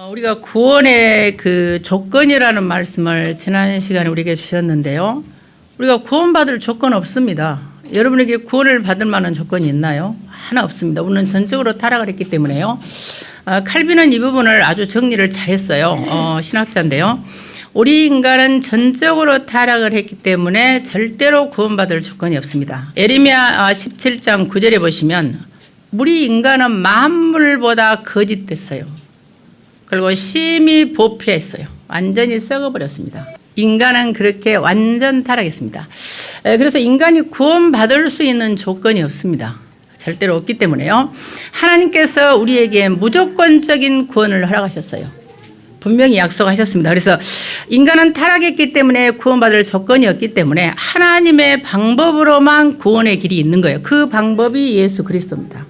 우리가 구원의 그 조건이라는 말씀을 지난 시간에 우리에게 주셨는데요. 우리가 구원받을 조건 없습니다. 여러분에게 구원을 받을 만한 조건이 있나요? 하나 없습니다. 우리는 전적으로 타락을 했기 때문에요. 칼빈은 이 부분을 아주 정리를 잘했어요. 신학자인데요. 우리 인간은 전적으로 타락을 했기 때문에 절대로 구원받을 조건이 없습니다. 예레미야 17장 9절에 보시면 우리 인간은 만물보다 거짓됐어요. 그리고 심히 부패했어요. 완전히 썩어버렸습니다. 인간은 그렇게 완전 타락했습니다. 그래서 인간이 구원받을 수 있는 조건이 없습니다. 절대로 없기 때문에요. 하나님께서 우리에게 무조건적인 구원을 허락하셨어요. 분명히 약속하셨습니다. 그래서 인간은 타락했기 때문에 구원받을 조건이 없기 때문에 하나님의 방법으로만 구원의 길이 있는 거예요. 그 방법이 예수 그리스도입니다.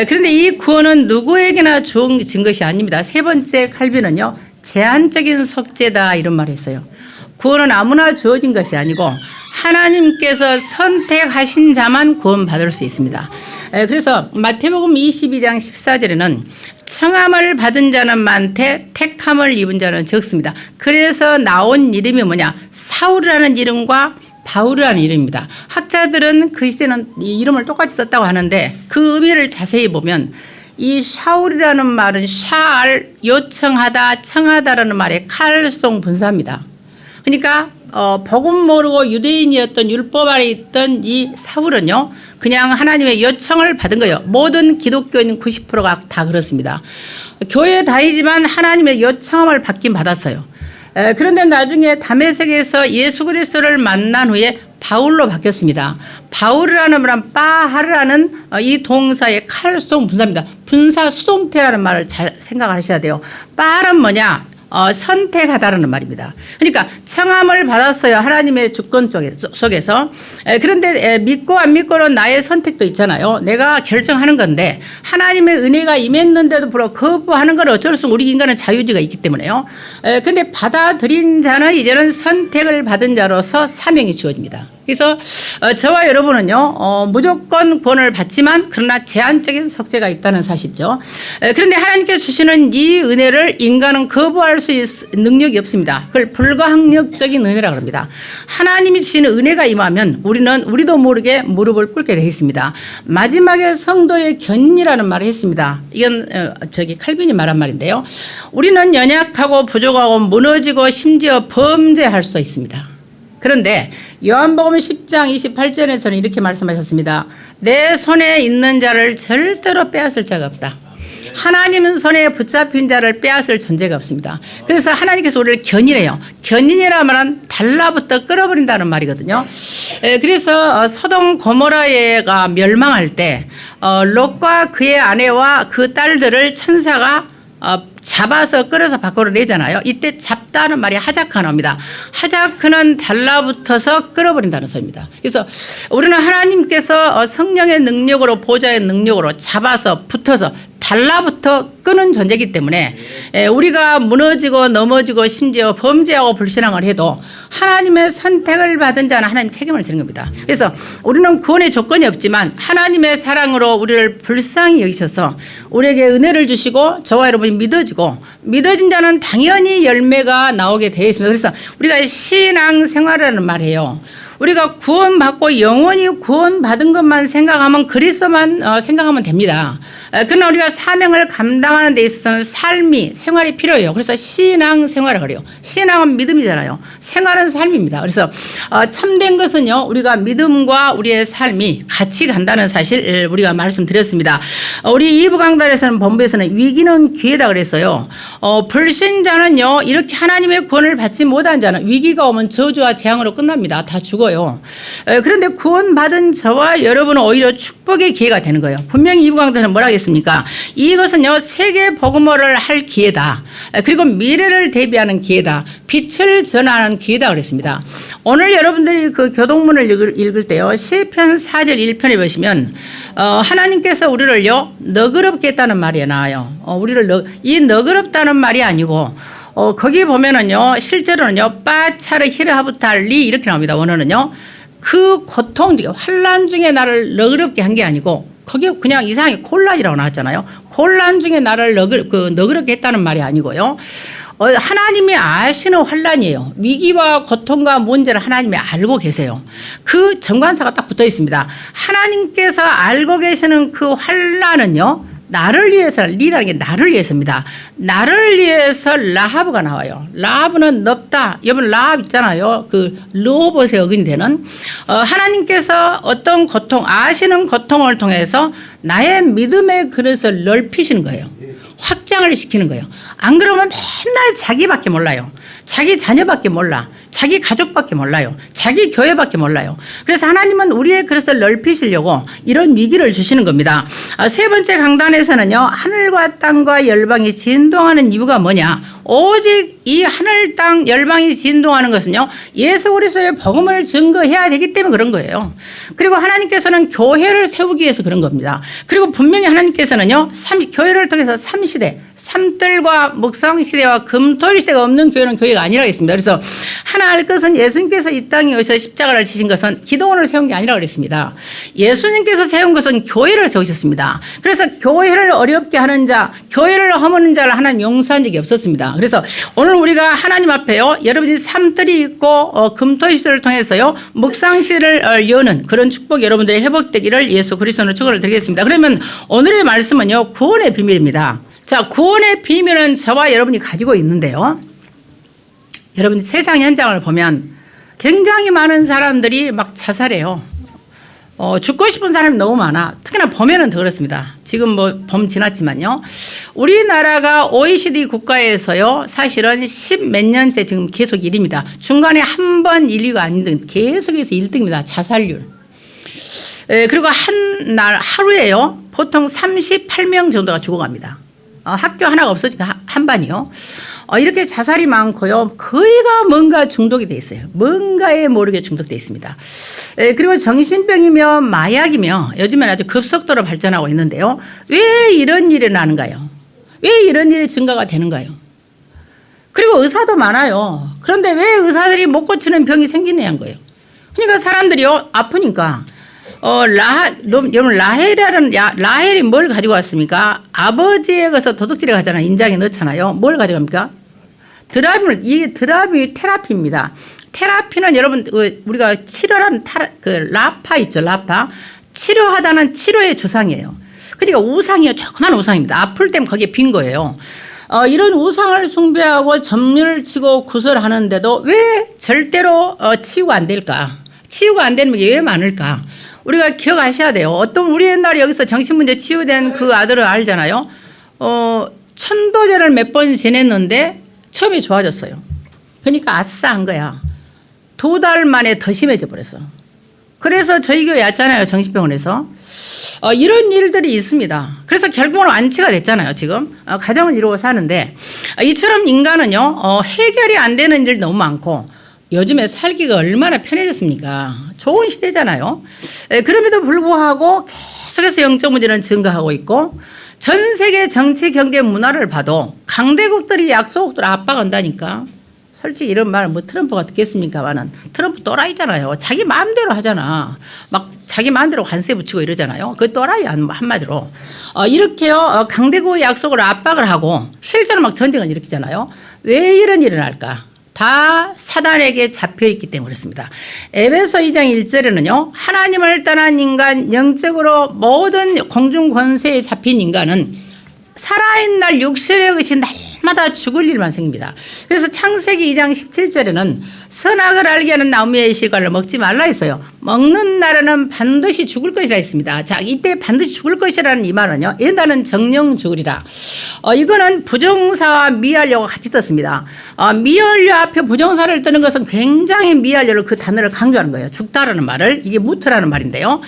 그런데 이 구원은 누구에게나 주어진 것이 아닙니다. 세 번째 칼빈은요, 제한적인 속죄다 이런 말을 했어요. 구원은 아무나 주어진 것이 아니고 하나님께서 선택하신 자만 구원받을 수 있습니다. 그래서 마태복음 22장 14절에는 청함을 받은 자는 많되 택함을 입은 자는 적습니다. 그래서 나온 이름이 뭐냐? 사울이라는 이름과 바울이라는 이름입니다. 학자들은 그 시대는 이 이름을 똑같이 썼다고 하는데 그 의미를 자세히 보면 이 샤울이라는 말은 샤알, 요청하다, 청하다라는 말의 칼송 분사입니다. 그러니까 복음 모르고 유대인이었던 율법 아래 있던 이 사울은요, 그냥 하나님의 요청을 받은 거예요. 모든 기독교인 90%가 다 그렇습니다. 교회에 다니지만 하나님의 요청을 받긴 받았어요. 그런데 나중에 다메섹에서 예수 그리스도를 만난 후에 바울로 바뀌었습니다. 바울이라는 말은 빠하르라는 이 동사의 칼수동 분사입니다. 분사 수동태라는 말을 잘 생각하셔야 돼요. 빠는 뭐냐? 선택하다라는 말입니다. 그러니까 청함을 받았어요. 하나님의 주권 속에서. 그런데 믿고 안 믿고는 나의 선택도 있잖아요. 내가 결정하는 건데 하나님의 은혜가 임했는데도 불구하고 거부하는 건 어쩔 수 없고 우리 인간은 자유의지가 있기 때문에요. 근데 받아들인 자는 이제는 선택을 받은 자로서 사명이 주어집니다. 그래서 저와 여러분은요, 무조건 구원을 받지만 그러나 제한적인 속죄가 있다는 사실이죠. 그런데 하나님께서 주시는 이 은혜를 인간은 거부할 수 있는 능력이 없습니다. 그걸 불가항력적인 은혜라고 합니다. 하나님이 주시는 은혜가 임하면 우리도 모르게 무릎을 꿇게 되어 있습니다. 마지막에 성도의 견인이라는 말을 했습니다. 이건 칼빈이 말한 말인데요. 우리는 연약하고 부족하고 무너지고 심지어 범죄할 수도 있습니다. 그런데 요한복음 10장 28절에서는 이렇게 말씀하셨습니다. 내 손에 있는 자를 절대로 빼앗을 자가 없다. 하나님은 손에 붙잡힌 자를 빼앗을 존재가 없습니다. 그래서 하나님께서 우리를 견인해요. 견인이라는 말은 달라붙어 끌어버린다는 말이거든요. 그래서 소돔 고모라가 멸망할 때 롯과 그의 아내와 그 딸들을 천사가 잡아서 끌어서 밖으로 내잖아요. 이때 잡다는 말이 하자크나입니다. 하자크는 달라붙어서 끌어버린다는 소리입니다. 그래서 우리는 하나님께서 성령의 능력으로 보좌의 능력으로 잡아서 붙어서 달라붙어 끄는 존재이기 때문에 우리가 무너지고 넘어지고 심지어 범죄하고 불신앙을 해도 하나님의 선택을 받은 자는 하나님 책임을 지는 겁니다. 그래서 우리는 구원의 조건이 없지만 하나님의 사랑으로 우리를 불쌍히 여기셔서 우리에게 은혜를 주시고 저와 여러분이 믿어진 자는 당연히 열매가 나오게 되어 있습니다. 그래서 우리가 신앙생활이라는 말이에요. 우리가 구원받고 영원히 구원받은 것만 생각하면 그리스도만 생각하면 됩니다. 그러나 우리가 사명을 감당하는 데 있어서는 생활이 필요해요. 그래서 신앙생활을 그래요. 신앙은 믿음이잖아요. 생활은 삶입니다. 그래서 참된 것은요, 우리가 믿음과 우리의 삶이 같이 간다는 사실 우리가 말씀드렸습니다. 우리 2부 강단에서는 본부에서는 위기는 기회다 그랬어요. 불신자는요, 이렇게 하나님의 구원을 받지 못한 자는 위기가 오면 저주와 재앙으로 끝납니다. 다 죽어요. 그런데 구원받은 저와 여러분은 오히려 축복의 기회가 되는 거예요. 분명히 2부 강단에서는 뭐라 하겠습니까? 이것은요, 세계 복음화를 할 기회다. 그리고 미래를 대비하는 기회다. 빛을 전하는 기회다 그랬습니다. 오늘 여러분들이 그 교동문을 읽을 때요, 시편 4절 1편에 보시면 하나님께서 우리를요, 너그럽게 했다는 말이 나와요. 이 너그럽다는 말이 아니고 거기 보면은요, 실제로는요, 빠차르 히르하부탈리 이렇게 나옵니다. 원어는요, 그 고통 중에 환난 중에 나를 너그럽게 한 게 아니고 거기에 그냥 이상하게 콜란이라고 나왔잖아요. 콜란 중에 나를 너그럽게 했다는 말이 아니고요. 하나님이 아시는 환란이에요. 위기와 고통과 문제를 하나님이 알고 계세요. 그 정관사가 딱 붙어 있습니다. 하나님께서 알고 계시는 그 환란은요, 나를 위해서, 리라는 게 나를 위해서입니다. 나를 위해서 라하브가 나와요. 라하브는 넓다. 여러분 라합 있잖아요. 그 르호봇의 어근이 되는 하나님께서 어떤 고통, 아시는 고통을 통해서 나의 믿음의 그릇을 넓히시는 거예요. 확장을 시키는 거예요. 안 그러면 맨날 자기밖에 몰라요. 자기 자녀밖에 몰라. 자기 가족밖에 몰라요. 자기 교회밖에 몰라요. 그래서 하나님은 우리의 그릇을 넓히시려고 이런 위기를 주시는 겁니다. 세 번째 강단에서는요, 하늘과 땅과 열방이 진동하는 이유가 뭐냐? 오직 이 하늘, 땅, 열방이 진동하는 것은요, 예수 그리스도의 복음을 증거해야 되기 때문에 그런 거예요. 그리고 하나님께서는 교회를 세우기 위해서 그런 겁니다. 그리고 분명히 하나님께서는요, 교회를 통해서 3시대, 삼뜰과 묵상시대와 금토일시대가 없는 교회는 교회가 아니라고 했습니다. 그래서 하나 알 것은 예수님께서 이 땅에 오셔서 십자가를 지신 것은 기도원을 세운 게 아니라고 그랬습니다. 예수님께서 세운 것은 교회를 세우셨습니다. 그래서 교회를 어렵게 하는 자, 교회를 허무는 자를 하나님 용서한 적이 없었습니다. 그래서 오늘 우리가 하나님 앞에요, 여러분이 삼뜰이 있고 금토일시대를 통해서요, 묵상시대를 여는 그런 축복 여러분들이 회복되기를 예수 그리스도로 축원을 드리겠습니다. 그러면 오늘의 말씀은요, 구원의 비밀입니다. 자, 구원의 비밀은 저와 여러분이 가지고 있는데요. 여러분 세상 현장을 보면 굉장히 많은 사람들이 막 자살해요. 죽고 싶은 사람이 너무 많아. 특히나 봄에는 더 그렇습니다. 지금 뭐 봄 지났지만요. 우리나라가 OECD 국가에서요, 사실은 10 몇 년째 지금 계속 1위입니다. 중간에 한 번 1위가 아닌 계속해서 1등입니다. 자살률. 그리고 한 날 하루에요, 보통 38명 정도가 죽어갑니다. 학교 하나가 없어지니까 한 반이요. 이렇게 자살이 많고요. 거의가 뭔가 중독이 돼 있어요. 뭔가에 모르게 중독돼 있습니다. 그리고 정신병이며 마약이며 요즘엔 아주 급속도로 발전하고 있는데요. 왜 이런 일이 나는가요? 왜 이런 일이 증가가 되는가요? 그리고 의사도 많아요. 그런데 왜 의사들이 못 고치는 병이 생기냐는 거예요. 그러니까 사람들이요, 아프니까 여러분 라헬이 뭘 가지고 왔습니까? 아버지에 가서 도둑질에 가잖아요. 인장에 넣잖아요. 뭘 가져갑니까? 이 드라미 테라피입니다. 테라피는 여러분 우리가 치료란 라파 있죠. 라파. 치료하다는 치료의 주상이에요. 그러니까 우상이요. 조그만 우상입니다. 아플 때면 거기에 빈 거예요. 이런 우상을 숭배하고 점률을 치고 구설하는데도 왜 절대로 치유가 안 될까? 치유가 안 되는 게 왜 많을까? 우리가 기억하셔야 돼요. 어떤 우리 옛날에 여기서 정신문제 치유된 그 아들을 알잖아요. 천도제를 몇 번 지냈는데 처음에 좋아졌어요. 그러니까 아싸한 거야. 2달 만에 더 심해져 버렸어. 그래서 저희 교회 왔잖아요. 정신병원에서. 이런 일들이 있습니다. 그래서 결국은 완치가 됐잖아요. 지금 가정을 이루고 사는데 이처럼 인간은요, 해결이 안 되는 일 너무 많고 요즘에 살기가 얼마나 편해졌습니까? 좋은 시대잖아요. 그럼에도 불구하고 계속해서 영적 문제는 증가하고 있고 전 세계 정치, 경제, 문화를 봐도 강대국들이 약소국들을 압박한다니까. 솔직히 이런 말 뭐 트럼프가 듣겠습니까만은 트럼프 또라이잖아요. 자기 마음대로 하잖아. 막 자기 마음대로 관세 붙이고 이러잖아요. 그 또라이 한마디로. 이렇게요, 강대국의 약속을 압박을 하고 실제로 막 전쟁을 일으키잖아요. 왜 이런 일이 날까? 다 사단에게 잡혀있기 때문에 그렇습니다. 에베소 2장 1절에는요. 하나님을 떠난 인간, 영적으로 모든 공중 권세에 잡힌 인간은 살아있는 날 육신의 것이 날마다 죽을 일만 생깁니다. 그래서 창세기 2장 17절에는 선악을 알게 하는 나무의 실과를 먹지 말라 했어요. 먹는 날에는 반드시 죽을 것이라 했습니다. 자, 이때 반드시 죽을 것이라는 이 말은요, 옛날은 정령 죽으리라. 이거는 부정사와 미완료가 같이 떴습니다. 미완료 앞에 부정사를 뜨는 것은 굉장히 미완료를 그 단어를 강조하는 거예요. 죽다라는 말을. 이게 무트라는 말인데요.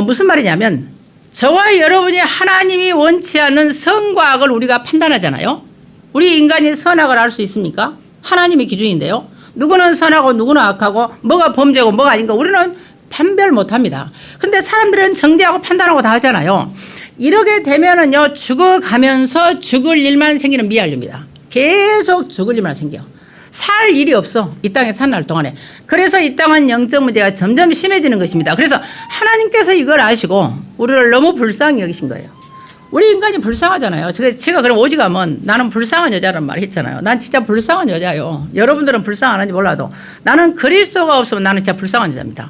무슨 말이냐면 저와 여러분이 하나님이 원치 않는 선과 악을 우리가 판단하잖아요. 우리 인간이 선악을 알 수 있습니까? 하나님의 기준인데요. 누구는 선하고 누구는 악하고 뭐가 범죄고 뭐가 아닌가 우리는 판별 못합니다. 근데 사람들은 정죄하고 판단하고 다 하잖아요. 이렇게 되면은요, 죽어가면서 죽을 일만 생기는 미완료입니다. 계속 죽을 일만 생겨. 살 일이 없어. 이 땅에 사는 날 동안에. 그래서 이 땅은 영적 문제가 점점 심해지는 것입니다. 그래서 하나님께서 이걸 아시고 우리를 너무 불쌍히 여기신 거예요. 우리 인간이 불쌍하잖아요. 제가 그럼 오직하면 나는 불쌍한 여자라는 말 했잖아요. 난 진짜 불쌍한 여자예요. 여러분들은 불쌍 안 하는지 몰라도 나는 그리스도가 없으면 나는 진짜 불쌍한 여자입니다.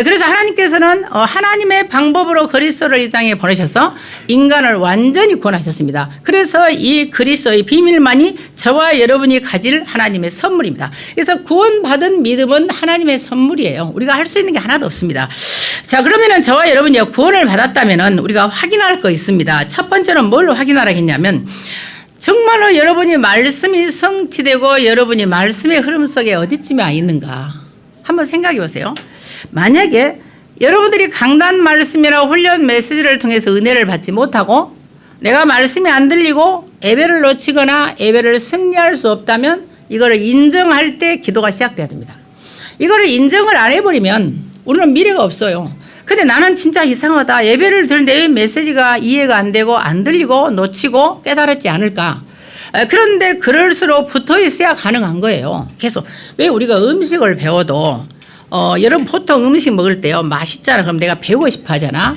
그래서 하나님께서는 하나님의 방법으로 그리스도를 이 땅에 보내셔서 인간을 완전히 구원하셨습니다. 그래서 이 그리스도의 비밀만이 저와 여러분이 가질 하나님의 선물입니다. 그래서 구원받은 믿음은 하나님의 선물이에요. 우리가 할 수 있는 게 하나도 없습니다. 자, 그러면은 저와 여러분이 구원을 받았다면은 우리가 확인할 거 있습니다. 첫 번째는 뭘 확인하라겠냐면 정말로 여러분이 말씀이 성취되고 여러분이 말씀의 흐름 속에 어디쯤에 와 있는가 한번 생각해 보세요. 만약에 여러분들이 강단 말씀이나 훈련 메시지를 통해서 은혜를 받지 못하고 내가 말씀이 안 들리고 예배를 놓치거나 예배를 승리할 수 없다면 이거를 인정할 때 기도가 시작돼야 됩니다. 이거를 인정을 안 해버리면 우리는 미래가 없어요. 근데 나는 진짜 이상하다. 예배를 드는데 왜 메시지가 이해가 안 되고 안 들리고 놓치고 깨달았지 않을까. 그런데 그럴수록 붙어 있어야 가능한 거예요. 계속. 왜 우리가 음식을 배워도 여러분 보통 음식 먹을 때요. 맛있잖아. 그럼 내가 배우고 싶어 하잖아.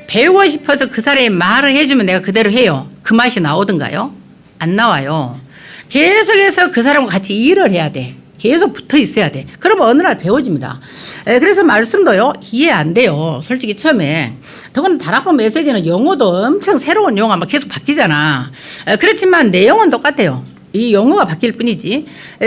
배우고 싶어서 그 사람이 말을 해주면 내가 그대로 해요. 그 맛이 나오던가요? 안 나와요. 계속해서 그 사람과 같이 일을 해야 돼. 계속 붙어 있어야 돼. 그러면 어느 날 배워집니다. 그래서 말씀도요, 이해 안 돼요. 솔직히 처음에. 더구나 다락방 메시지는 용어도 엄청 새로운 용어가 막 계속 바뀌잖아. 그렇지만 내용은 똑같아요. 이 용어가 바뀔 뿐이지.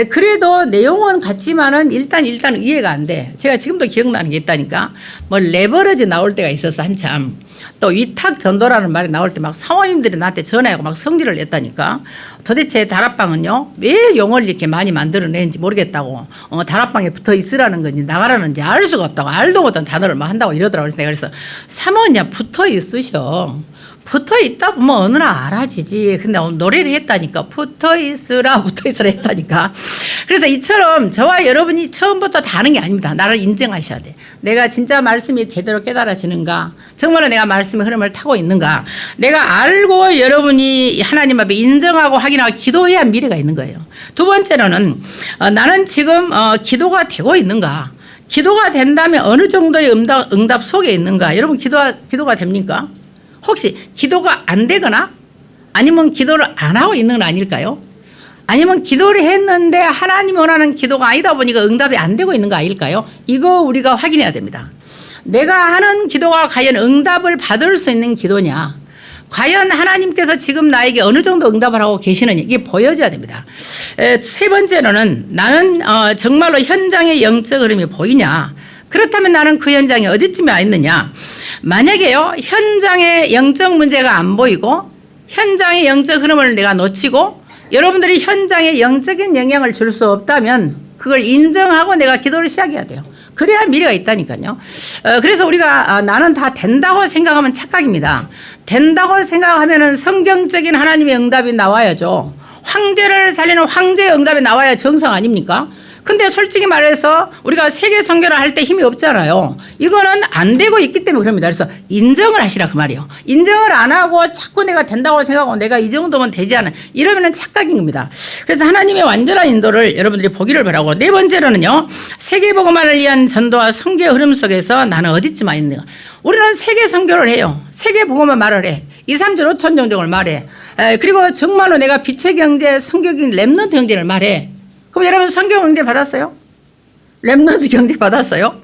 그래도 내용은 같지만은 일단 이해가 안 돼. 제가 지금도 기억나는 게 있다니까. 뭐 레버러지 나올 때가 있었어, 한참. 또 위탁 전도라는 말이 나올 때 막 사모님들이 나한테 전화하고 막 성질을 냈다니까. 도대체 다락방은요, 왜 용어를 이렇게 많이 만들어내는지 모르겠다고. 다락방에 붙어 있으라는 건지 나가라는지 알 수가 없다고. 알도 못한 단어를 막 한다고 이러더라고요. 그래서 사모님 붙어 있으셔. 붙어 있다 보면 어느 날 알아지지. 근데 노래를 했다니까. 붙어 있으라 했다니까. 그래서 이처럼 저와 여러분이 처음부터 다 하는 게 아닙니다. 나를 인정하셔야 돼. 내가 진짜 말씀이 제대로 깨달아지는가? 정말로 내가 말씀의 흐름을 타고 있는가? 내가 알고 여러분이 하나님 앞에 인정하고 확인하고 기도해야 미래가 있는 거예요. 두 번째로는 나는 지금 기도가 되고 있는가? 기도가 된다면 어느 정도의 응답 속에 있는가? 여러분 기도가 됩니까? 혹시 기도가 안 되거나 아니면 기도를 안 하고 있는 건 아닐까요? 아니면 기도를 했는데 하나님이 원하는 기도가 아니다 보니까 응답이 안 되고 있는 거 아닐까요? 이거 우리가 확인해야 됩니다. 내가 하는 기도가 과연 응답을 받을 수 있는 기도냐? 과연 하나님께서 지금 나에게 어느 정도 응답을 하고 계시느냐? 이게 보여져야 됩니다. 세 번째로는 나는 정말로 현장의 영적 흐름이 보이냐? 그렇다면 나는 그 현장에 어디쯤에 와 있느냐? 만약에요, 현장의 영적 문제가 안 보이고 현장의 영적 흐름을 내가 놓치고 여러분들이 현장에 영적인 영향을 줄 수 없다면 그걸 인정하고 내가 기도를 시작해야 돼요. 그래야 미래가 있다니까요. 그래서 우리가 나는 다 된다고 생각하면 착각입니다. 된다고 생각하면은 성경적인 하나님의 응답이 나와야죠. 황제를 살리는 황제의 응답이 나와야 정상 아닙니까? 근데 솔직히 말해서 우리가 세계 선교를 할 때 힘이 없잖아요. 이거는 안 되고 있기 때문에 그럽니다. 그래서 인정을 하시라 그 말이에요. 인정을 안 하고 자꾸 내가 된다고 생각하고 내가 이 정도면 되지 않아. 이러면은 착각인 겁니다. 그래서 하나님의 완전한 인도를 여러분들이 보기를 바라고, 네 번째로는요, 세계복음화를 위한 전도와 선교의 흐름 속에서 나는 어디쯤 와 있는가. 우리는 세계 선교를 해요. 세계복음화 말을 해. 2, 3주 5천 정도를 말해. 그리고 정말로 내가 빛의 경제, 성경적인 랩넌트 경제를 말해. 그럼 여러분 성경 경제 받았어요? 랩넌트 경제 받았어요?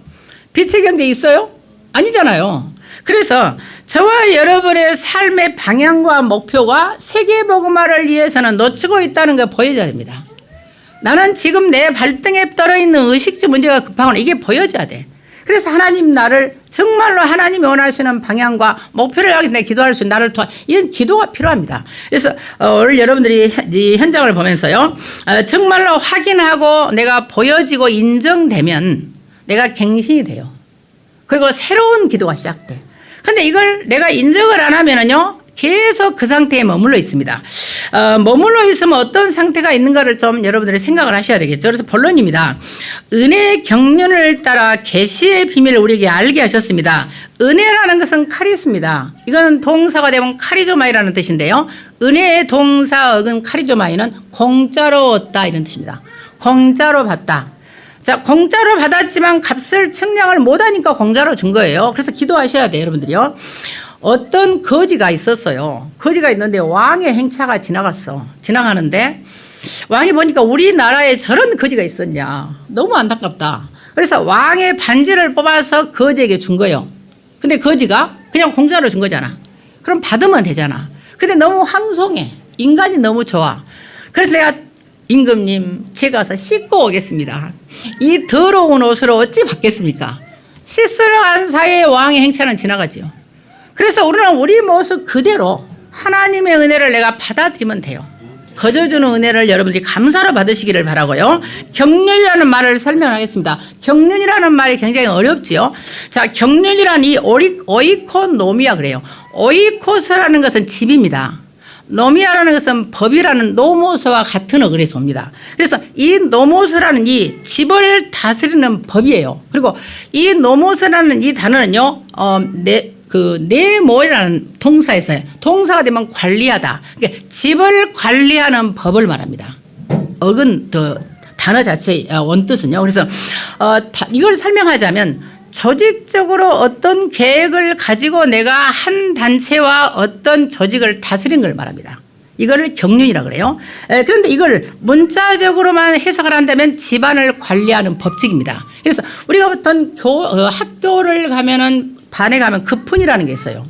빛의 경제 있어요? 아니잖아요. 그래서 저와 여러분의 삶의 방향과 목표가 세계복음화를 위해서는 놓치고 있다는 걸 보여줘야 됩니다. 나는 지금 내 발등에 떨어있는 의식주 문제가 급하거나 이게 보여져야 돼. 그래서 하나님 나를 정말로 하나님이 원하시는 방향과 목표를 향해서 내가 기도할 수 있는 나를 도와. 이런 기도가 필요합니다. 그래서 오늘 여러분들이 이 현장을 보면서요, 정말로 확인하고 내가 보여지고 인정되면 내가 갱신이 돼요. 그리고 새로운 기도가 시작돼. 근데 이걸 내가 인정을 안 하면은요, 계속 그 상태에 머물러 있습니다. 머물러 있으면 어떤 상태가 있는가를 좀 여러분들이 생각을 하셔야 되겠죠. 그래서 본론입니다. 은혜의 경륜을 따라 계시의 비밀을 우리에게 알게 하셨습니다. 은혜라는 것은 카리스입니다. 이거는 동사가 되면 카리조마이라는 뜻인데요. 은혜의 동사어근 카리조마이는 공짜로 얻다 이런 뜻입니다. 공짜로 받다. 자, 공짜로 받았지만 값을 측량을 못하니까 공짜로 준 거예요. 그래서 기도하셔야 돼요, 여러분들이요. 어떤 거지가 있었어요. 거지가 있는데 왕의 행차가 지나가는데 왕이 보니까 우리나라에 저런 거지가 있었냐. 너무 안타깝다. 그래서 왕의 반지를 뽑아서 거지에게 준 거예요. 근데 거지가 그냥 공짜로 준 거잖아. 그럼 받으면 되잖아. 근데 너무 황송해. 인간이 너무 좋아. 그래서 내가 임금님 제가 가서 씻고 오겠습니다. 이 더러운 옷으로 어찌 받겠습니까? 씻으러 간 사이에 왕의 행차는 지나가지요. 그래서 우리는 우리 모습 그대로 하나님의 은혜를 내가 받아들이면 돼요. 거저주는 은혜를 여러분들이 감사로 받으시기를 바라고요. 경륜이라는 말을 설명하겠습니다. 경륜이라는 말이 굉장히 어렵지요. 자, 경륜이란 이 오이코노미아 그래요. 오이코스라는 것은 집입니다. 노미아라는 것은 법이라는 노모스와 같은 어근에서 옵니다. 그래서 이 노모스라는 이 집을 다스리는 법이에요. 그리고 이 노모스라는 이 단어는요, 네모이라는 동사에서요. 동사가 되면 관리하다. 그러니까 집을 관리하는 법을 말합니다. 어근 단어 자체의 원뜻은요. 그래서 이걸 설명하자면 조직적으로 어떤 계획을 가지고 내가 한 단체와 어떤 조직을 다스린 걸 말합니다. 이거를 경륜이라고 그래요. 그런데 이걸 문자적으로만 해석을 한다면 집안을 관리하는 법칙입니다. 그래서 우리가 보통 학교를 가면은 반에 가면 급훈이라는 게 있어요.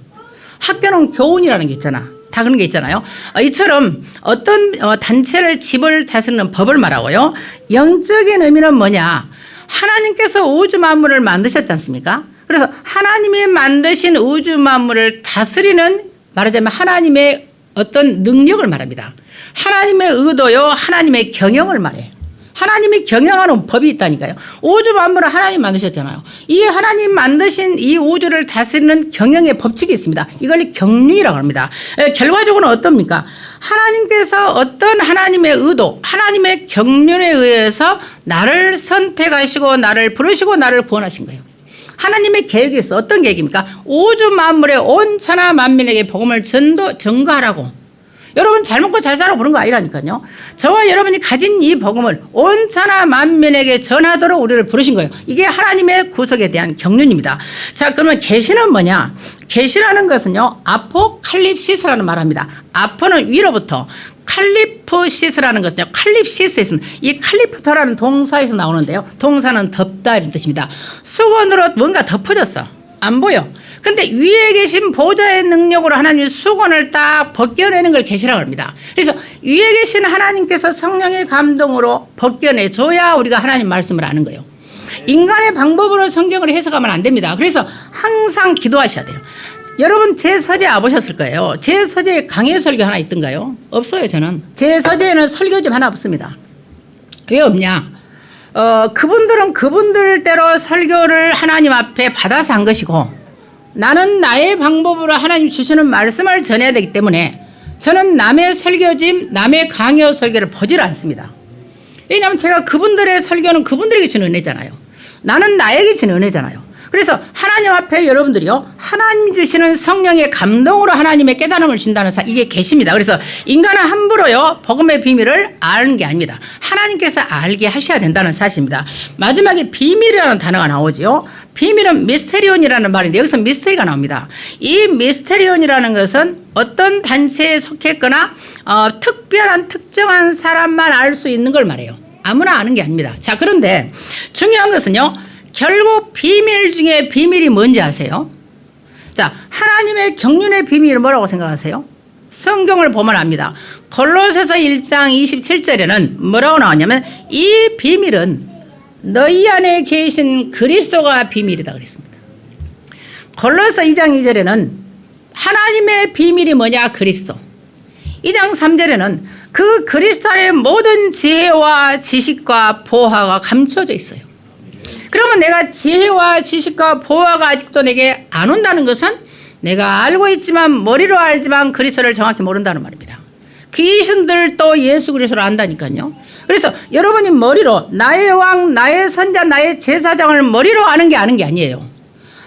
학교는 교훈이라는 게 있잖아. 다 그런 게 있잖아요. 이처럼 어떤 단체를 집을 다스리는 법을 말하고요. 영적인 의미는 뭐냐? 하나님께서 우주 만물을 만드셨지 않습니까? 그래서 하나님이 만드신 우주 만물을 다스리는 말하자면 하나님의 어떤 능력을 말합니다. 하나님의 의도요, 하나님의 경영을 말해요. 하나님이 경영하는 법이 있다니까요. 우주 만물을 하나님 만드셨잖아요. 이 하나님 만드신 이 우주를 다스리는 경영의 법칙이 있습니다. 이걸 경륜이라고 합니다. 결과적으로는 어떻습니까? 하나님께서 어떤 하나님의 의도, 하나님의 경륜에 의해서 나를 선택하시고 나를 부르시고 나를 구원하신 거예요. 하나님의 계획이 있어. 어떤 계획입니까? 우주 만물의 온 천하 만민에게 복음을 전가하라고. 여러분 잘 먹고 잘 살아 보는 거 아니라니까요. 저와 여러분이 가진 이 복음을 온 천하 만민에게 전하도록 우리를 부르신 거예요. 이게 하나님의 구속에 대한 경륜입니다. 자, 그러면 계시는 뭐냐? 계시라는 것은요, 아포칼립시스라는 말합니다. 아포는 위로부터, 칼리프시스라는 것은요, 칼립시스에서 이 칼리프터라는 동사에서 나오는데요. 동사는 덮다 이런 뜻입니다. 수건으로 뭔가 덮어졌어. 안 보여. 근데 위에 계신 보좌의 능력으로 하나님 수건을 딱 벗겨내는 걸 계시라고 합니다. 그래서 위에 계신 하나님께서 성령의 감동으로 벗겨내줘야 우리가 하나님 말씀을 아는 거예요. 인간의 방법으로 성경을 해석하면 안 됩니다. 그래서 항상 기도하셔야 돼요. 여러분 제 서재 와보셨을 거예요. 제 서재에 강해 설교 하나 있던가요? 없어요. 저는 제 서재에는 설교집 하나 없습니다. 왜 없냐? 그분들은 그분들대로 설교를 하나님 앞에 받아서 한 것이고, 나는 나의 방법으로 하나님 주시는 말씀을 전해야 되기 때문에 저는 남의 설교집, 남의 강요 설교를 보질 않습니다. 왜냐하면 제가 그분들의 설교는 그분들에게 주는 은혜잖아요. 나는 나에게 주는 은혜잖아요. 그래서 하나님 앞에 여러분들이요, 하나님 주시는 성령의 감동으로 하나님의 깨달음을 준다는 이게 계십니다. 그래서 인간은 함부로요 복음의 비밀을 아는 게 아닙니다. 하나님께서 알게 하셔야 된다는 사실입니다. 마지막에 비밀이라는 단어가 나오죠. 비밀은 미스테리온이라는 말인데 여기서 미스테리가 나옵니다. 이 미스테리온이라는 것은 어떤 단체에 속했거나 특별한 특정한 사람만 알 수 있는 걸 말해요. 아무나 아는 게 아닙니다. 자, 그런데 중요한 것은요, 결국 비밀 중에 비밀이 뭔지 아세요? 자, 하나님의 경륜의 비밀은 뭐라고 생각하세요? 성경을 보면 압니다. 골로새서 1장 27절에는 뭐라고 나왔냐면 이 비밀은 너희 안에 계신 그리스도가 비밀이다 그랬습니다. 골로새 2장 2절에는 하나님의 비밀이 뭐냐? 그리스도. 2장 3절에는 그 그리스도 안에 모든 지혜와 지식과 보화가 감춰져 있어요. 그러면 내가 지혜와 지식과 보화가 아직도 내게 안 온다는 것은 내가 알고 있지만 머리로 알지만 그리스도를 정확히 모른다는 말입니다. 귀신들도 예수 그리스도를 안다니까요. 그래서 여러분이 머리로 나의 왕, 나의 선자, 나의 제사장을 머리로 아는 게 아니에요.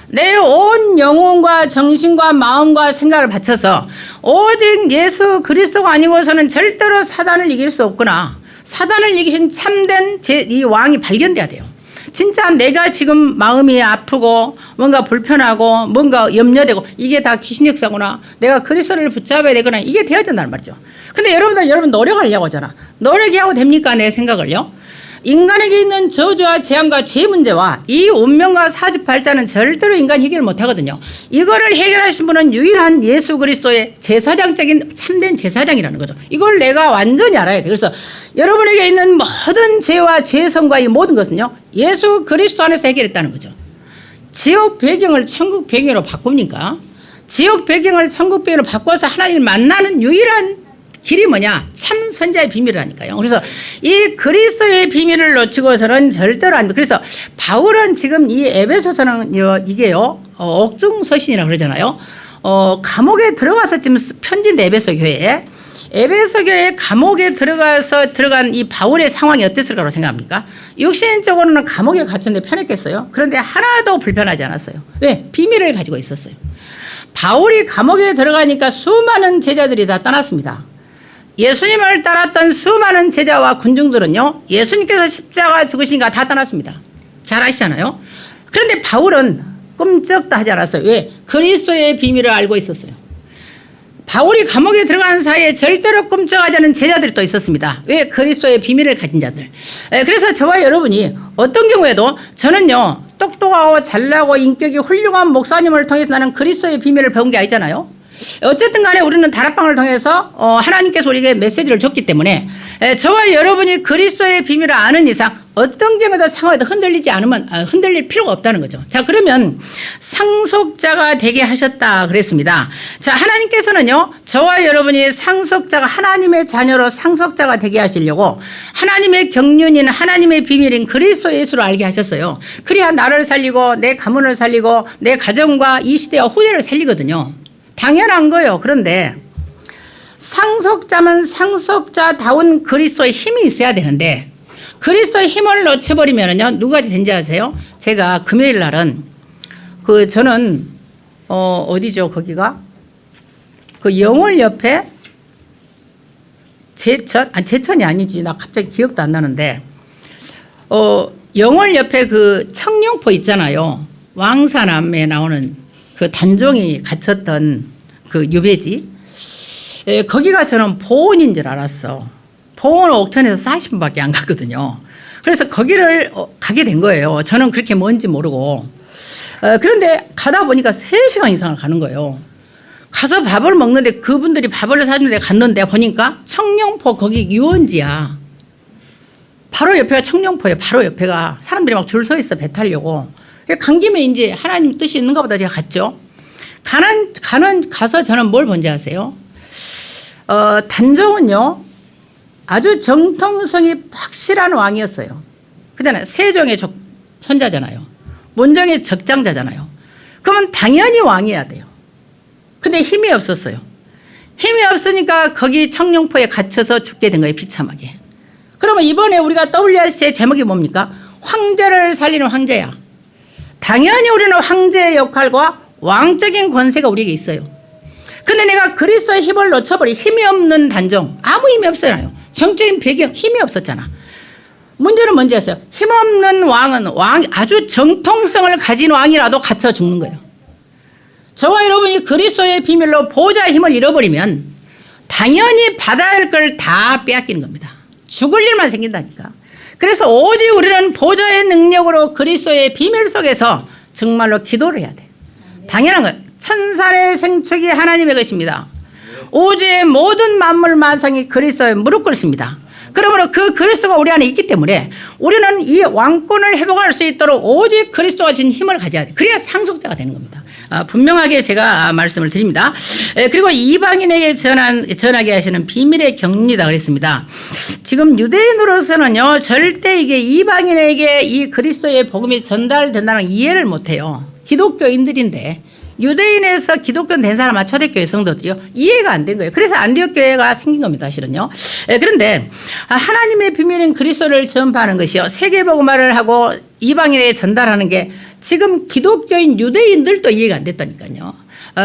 내 온 영혼과 정신과 마음과 생각을 바쳐서 오직 예수 그리스도가 아니고서는 절대로 사단을 이길 수 없구나. 사단을 이기신 참된 이 왕이 발견돼야 돼요. 진짜 내가 지금 마음이 아프고 뭔가 불편하고 뭔가 염려되고 이게 다 귀신 역사구나. 내가 그리스도를 붙잡아야 되거나 이게 되어야 된다는 말이죠. 근데 여러분 노력하려고 하잖아. 노력이 하고 됩니까? 내 생각을요. 인간에게 있는 저주와 재앙과 죄 문제와 이 운명과 사주팔자는 절대로 인간이 해결을 못하거든요. 이거를 해결하신 분은 유일한 예수 그리스도의 제사장적인 참된 제사장이라는 거죠. 이걸 내가 완전히 알아야 돼. 그래서 여러분에게 있는 모든 죄와 죄성과 이 모든 것은요, 예수 그리스도 안에서 해결했다는 거죠. 지옥 배경을 천국 배경으로 바꿉니까? 지옥 배경을 천국 배경으로 바꿔서 하나님을 만나는 유일한 길이 뭐냐? 참 선자의 비밀이라니까요. 그래서 이 그리스도의 비밀을 놓치고서는 절대로 안 돼. 그래서 바울은 지금 이 에베소서는 이게요, 옥중서신이라고 그러잖아요. 감옥에 들어가서 지금 편지인데 에베소 교회에. 에베소 교회 감옥에 들어간 이 바울의 상황이 어땠을 거라고 생각합니까? 육신적으로는 감옥에 갇혔는데 편했겠어요? 그런데 하나도 불편하지 않았어요. 왜? 비밀을 가지고 있었어요. 바울이 감옥에 들어가니까 수많은 제자들이 다 떠났습니다. 예수님을 따랐던 수많은 제자와 군중들은요, 예수님께서 십자가 죽으시니까 다 떠났습니다. 잘 아시잖아요. 그런데 바울은 꼼짝도 하지 않았어요. 왜? 그리스도의 비밀을 알고 있었어요. 바울이 감옥에 들어간 사이에 절대로 꼼짝하지 않은 제자들이 또 있었습니다. 왜? 그리스도의 비밀을 가진 자들. 그래서 저와 여러분이 어떤 경우에도 저는요, 똑똑하고 잘나고 인격이 훌륭한 목사님을 통해서 나는 그리스도의 비밀을 배운 게 아니잖아요. 어쨌든 간에 우리는 다락방을 통해서 하나님께서 우리에게 메시지를 줬기 때문에 저와 여러분이 그리스도의 비밀을 아는 이상 어떤 경우도 상황에도 흔들릴 필요가 없다는 거죠. 자, 그러면 상속자가 되게 하셨다 그랬습니다. 자, 하나님께서는요, 저와 여러분이 상속자가 하나님의 자녀로 상속자가 되게 하시려고 하나님의 경륜인 하나님의 비밀인 그리스도 예수를 알게 하셨어요. 그래야 나를 살리고 내 가문을 살리고 내 가정과 이 시대와 후대를 살리거든요. 당연한 거예요. 그런데 상속자면 상속자다운 그리스도의 힘이 있어야 되는데 그리스도의 힘을 놓쳐버리면요, 누가 된지 아세요? 제가 금요일 날은 저는 어디죠? 거기가 그 영월 옆에 제천이 아니지. 나 갑자기 기억도 안 나는데 영월 옆에 그 청룡포 있잖아요. 왕사남에 나오는 그 단종이 갇혔던 그 유배지. 거기가 저는 보온인 줄 알았어. 보온 옥천에서 40분밖에 안 갔거든요. 그래서 거기를 가게 된 거예요. 저는 그렇게 뭔지 모르고. 그런데 가다 보니까 3시간 이상을 가는 거예요. 가서 밥을 먹는데 그분들이 밥을 사주는데 갔는데 보니까 청룡포 거기 유원지야. 바로 옆에가 청룡포예요. 바로 옆에가. 사람들이 막 줄 서 있어, 배 타려고. 간 김에 이제 하나님 뜻이 있는가 보다 제가 갔죠. 가서 저는 뭘 본지 아세요? 단종은요, 아주 정통성이 확실한 왕이었어요. 그잖아요. 세종의 손자잖아요. 문정의 적장자잖아요. 그러면 당연히 왕이어야 돼요. 근데 힘이 없었어요. 힘이 없으니까 거기 청룡포에 갇혀서 죽게 된 거예요. 비참하게. 그러면 이번에 우리가 WRC의 제목이 뭡니까? 황제를 살리는 황제야. 당연히 우리는 황제의 역할과 왕적인 권세가 우리에게 있어요. 근데 내가 그리스도의 힘을 놓쳐버린 힘이 없는 단종, 아무 힘이 없어요. 정적인 배경, 힘이 없었잖아. 문제는 뭔지였어요. 힘없는 왕은 아주 정통성을 가진 왕이라도 갇혀 죽는 거예요. 저와 여러분이 그리스도의 비밀로 보호자의 힘을 잃어버리면 당연히 받아야 할 걸 다 빼앗기는 겁니다. 죽을 일만 생긴다니까. 그래서 오직 우리는 보좌의 능력으로 그리스도의 비밀 속에서 정말로 기도를 해야 돼. 당연한 거예요. 천산의 생축이 하나님의 것입니다. 우주의 모든 만물 만상이 그리스도에 무릎 꿇습니다. 그러므로 그 그리스도가 우리 안에 있기 때문에 우리는 이 왕권을 회복할 수 있도록 오직 그리스도가 진 힘을 가져야 돼. 그래야 상속자가 되는 겁니다. 분명하게 제가 말씀을 드립니다. 그리고 이방인에게 전하게 하시는 비밀의 경륜이다 그랬습니다. 지금 유대인으로서는요, 절대 이게 이방인에게 이 그리스도의 복음이 전달된다는 이해를 못해요. 기독교인들인데 유대인에서 기독교 된 사람, 초대교회 성도들이요, 이해가 안 된 거예요. 그래서 안디옥 교회가 생긴 겁니다, 사실은요. 그런데 하나님의 비밀인 그리스도를 전파하는 것이요, 세계복음화를 하고 이방인에게 전달하는 게 지금 기독교인 유대인들도 이해가 안 됐다니까요.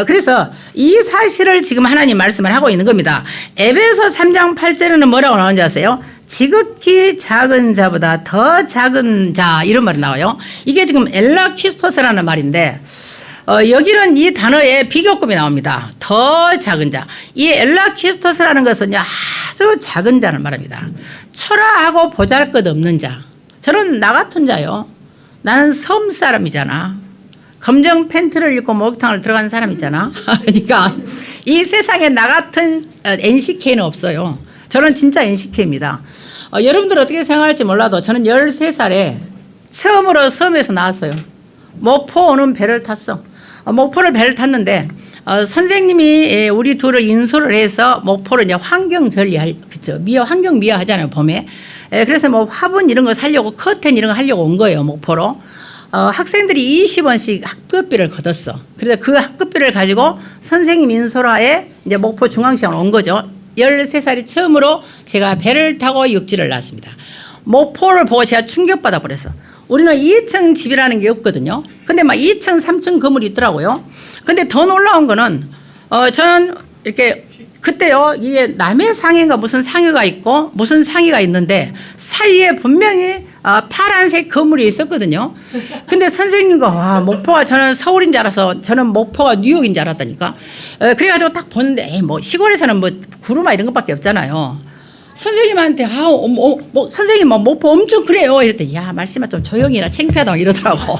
그래서 이 사실을 지금 하나님 말씀을 하고 있는 겁니다. 에베소 3장 8절에는 뭐라고 나오는지 아세요? 지극히 작은 자보다 더 작은 자 이런 말이 나와요. 이게 지금 엘라키스토스라는 말인데 여기는 이 단어에 비교급이 나옵니다. 더 작은 자. 이 엘라키스토스라는 것은 아주 작은 자를 말합니다. 초라하고 보잘것없는 자. 저는 나 같은 자요. 나는 섬 사람이잖아. 검정 팬츠를 입고 목욕탕을 들어간 사람이잖아. 그러니까 이 세상에 나 같은 NCK는 없어요. 저는 진짜 NCK입니다. 여러분들 어떻게 생각할지 몰라도 저는 13살에 처음으로 섬에서 나왔어요. 목포 오는 배를 탔어. 목포를 배를 탔는데 선생님이 우리 둘을 인솔을 해서 목포를 이제 환경전리 그죠? 환경 미화 하잖아요 봄에. 그래서 뭐 화분 이런 거 살려고 커튼 이런 거 하려고 온 거예요 목포로. 학생들이 20원씩 학급비를 걷었어. 그래서 그 학급비를 가지고 선생님 인솔하에 이제 목포 중앙시장으로 온 거죠. 13살이 처음으로 제가 배를 타고 육지를 났습니다. 목포를 보고 제가 충격받아 버렸어. 우리는 2층 집이라는 게 없거든요. 근데 막 2층, 3층 건물이 있더라고요. 근데 더 놀라운 거는 저는 이렇게 그때요 이게 남해 상해인가 무슨 상해가 있고 무슨 상해가 있는데 사이에 분명히 파란색 건물이 있었거든요. 근데 선생님과 와 목포가 저는 서울인 줄 알아서 저는 목포가 뉴욕인 줄 알았다니까. 그래가지고 딱 보는데 에이, 뭐 시골에서는 뭐 구루마 이런 것밖에 없잖아요. 선생님한테 선생님 뭐 목포 엄청 그래요 이랬더니 야 말씀만 좀 조용히 해라 창피하다 이러더라고.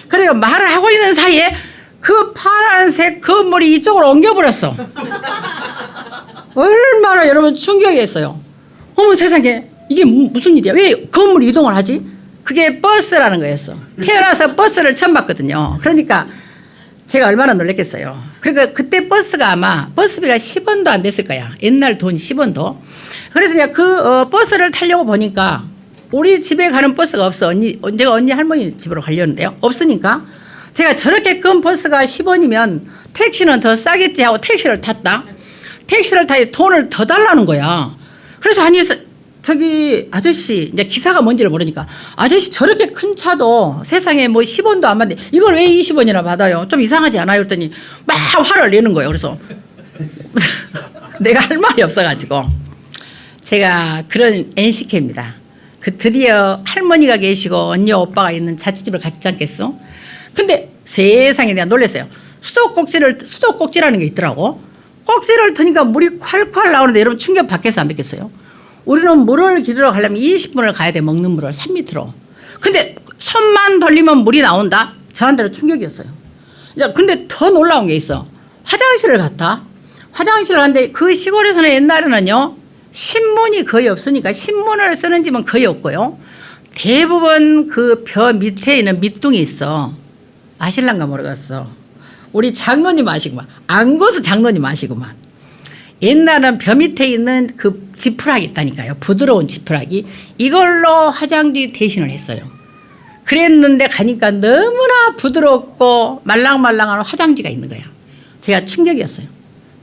그래요 말을 하고 있는 사이에 그 파란색 건물이 이쪽으로 옮겨버렸어. 얼마나 여러분 충격이었어요. 어머 세상에 이게 무슨 일이야. 왜 건물이 이동을 하지? 그게 버스라는 거였어. 태어나서 버스를 처음 봤거든요. 그러니까 제가 얼마나 놀랐겠어요. 그러니까 그때 버스가 아마 버스비가 10원도 안 됐을 거야. 옛날 돈 10원도. 그래서 이제 그 버스를 타려고 보니까 우리 집에 가는 버스가 없어. 내가 언니 할머니 집으로 가려는데요. 없으니까 제가 저렇게 큰 버스가 10원이면 택시는 더 싸겠지 하고 택시를 탔다. 택시를 타야 돈을 더 달라는 거야. 그래서 아니 저기 아저씨 이제 기사가 뭔지를 모르니까 아저씨 저렇게 큰 차도 세상에 뭐 10원도 안 받는데 이걸 왜 20원이나 받아요? 좀 이상하지 않아요? 그랬더니 막 화를 내는 거예요. 그래서 내가 할 말이 없어가지고 제가 그런 NCK입니다. 그 드디어 할머니가 계시고 언니 오빠가 있는 자취집을 갔지 않겠어? 근데 세상에 내가 놀랐어요. 수도꼭지라는 게 있더라고. 꼭지를 트니까 물이 콸콸 나오는데 여러분 충격 받겠어 안 받겠어요? 우리는 물을 기르러 가려면 20분을 가야 돼. 먹는 물을 3m로. 근데 손만 돌리면 물이 나온다? 저한테는 충격이었어요. 근데 더 놀라운 게 있어. 화장실을 갔다. 화장실을 갔는데 그 시골에서는 옛날에는요. 신문이 거의 없으니까 신문을 쓰는 집은 거의 없고요. 대부분 그 벼 밑에 있는 밑둥이 있어. 아실란가 모르겠어. 우리 장로님 아시구만. 안고수 장로님 아시구만. 옛날은 벼 밑에 있는 그 지푸라기 있다니까요. 부드러운 지푸라기. 이걸로 화장지 대신을 했어요. 그랬는데 가니까 너무나 부드럽고 말랑말랑한 화장지가 있는 거야. 제가 충격이었어요.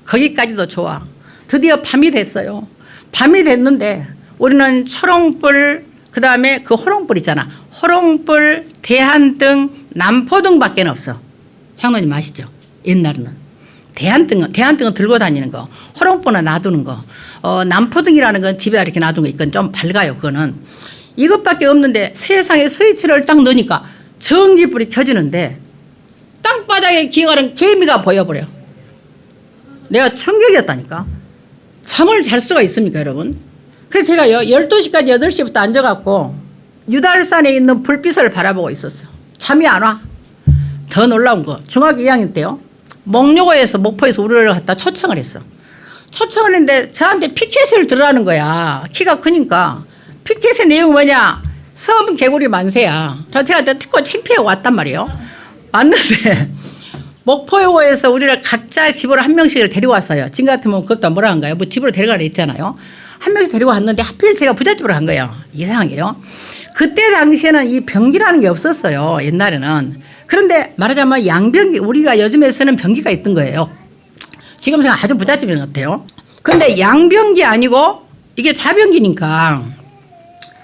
거기까지도 좋아. 드디어 밤이 됐어요. 밤이 됐는데 우리는 초롱불 그다음에 그 호롱불 있잖아. 호롱불, 대한등, 남포등밖에 없어. 장로님 아시죠? 옛날에는. 대한등은 들고 다니는 거. 호롱불은 놔두는 거. 남포등이라는 건 집에다 이렇게 놔두는 거 있건 좀 밝아요. 그거는. 이것밖에 없는데 세상에 스위치를 딱 넣으니까 전기불이 켜지는데 땅바닥에 기어가는 개미가 보여버려. 내가 충격이었다니까. 잠을 잘 수가 있습니까 여러분? 그래서 제가 12시까지 8시부터 앉아갖고 유달산에 있는 불빛을 바라보고 있었어요. 잠이 안 와. 더 놀라운 거 중학교 2학년 때요. 목요고에서 목포에서 우리를 갖다 초청을 했어. 초청을 했는데 저한테 피켓을 들으라는 거야. 키가 크니까. 피켓의 내용이 뭐냐. 섬 개구리 만세야. 제가 듣고 창피하고 왔단 말이에요. 왔는데 목포여고에서 우리를 각자 집으로 한 명씩을 데리고 왔어요. 지금 같으면 그것도 뭐라 한가요? 뭐 집으로 데려가라 했잖아요. 한 명씩 데리고 왔는데 하필 제가 부잣집으로 간 거예요. 이상하게요. 그때 당시에는 이 변기라는 게 없었어요. 옛날에는. 그런데 말하자면 양변기, 우리가 요즘에 쓰는 변기가 있던 거예요. 지금 생각 아주 부잣집인 것 같아요. 근데 양변기 아니고 이게 좌변기니까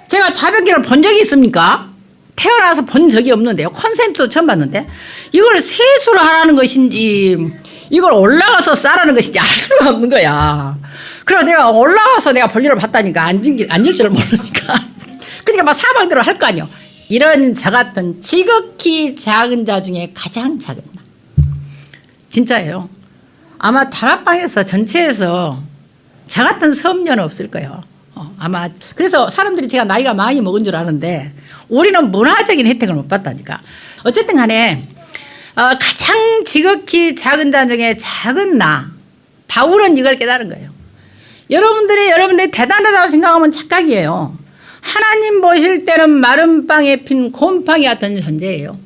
제가 좌변기를 본 적이 있습니까? 태어나서 본 적이 없는데요. 콘센트도 처음 봤는데 이걸 세수를 하라는 것인지 이걸 올라가서 싸라는 것인지 알 수가 없는 거야. 그래서 내가 올라와서 내가 볼일을 봤다니까 앉을 줄을 모르니까. 그러니까 막 사방대로 할 거 아니에요. 이런 저 같은 지극히 작은 자 중에 가장 작은 나. 진짜예요. 아마 다락방에서 전체에서 저 같은 섬녀는 없을 거예요. 아마 그래서 사람들이 제가 나이가 많이 먹은 줄 아는데 우리는 문화적인 혜택을 못 받다니까. 어쨌든 간에 가장 지극히 작은 자 중에 작은 나. 바울은 이걸 깨달은 거예요. 여러분들이 대단하다고 생각하면 착각이에요. 하나님 보실 때는 마른 빵에 핀 곰팡이 같은 존재예요.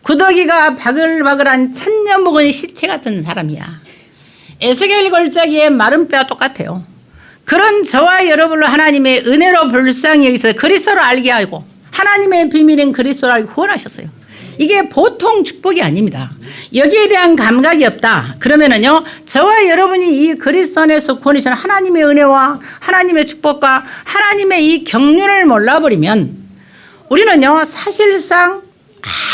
구더기가 바글바글한 천년 묵은 시체 같은 사람이야. 에스겔 골짜기에 마른 뼈와 똑같아요. 그런 저와 여러분을 하나님의 은혜로 불쌍히 여기서 그리스도를 알게 하고 하나님의 비밀인 그리스도를 알고 구원하셨어요. 이게 보통 축복이 아닙니다. 여기에 대한 감각이 없다. 그러면은요, 저와 여러분이 이 그리스도 안에서 구원이신 하나님의 은혜와 하나님의 축복과 하나님의 이 경륜을 몰라버리면 우리는요, 사실상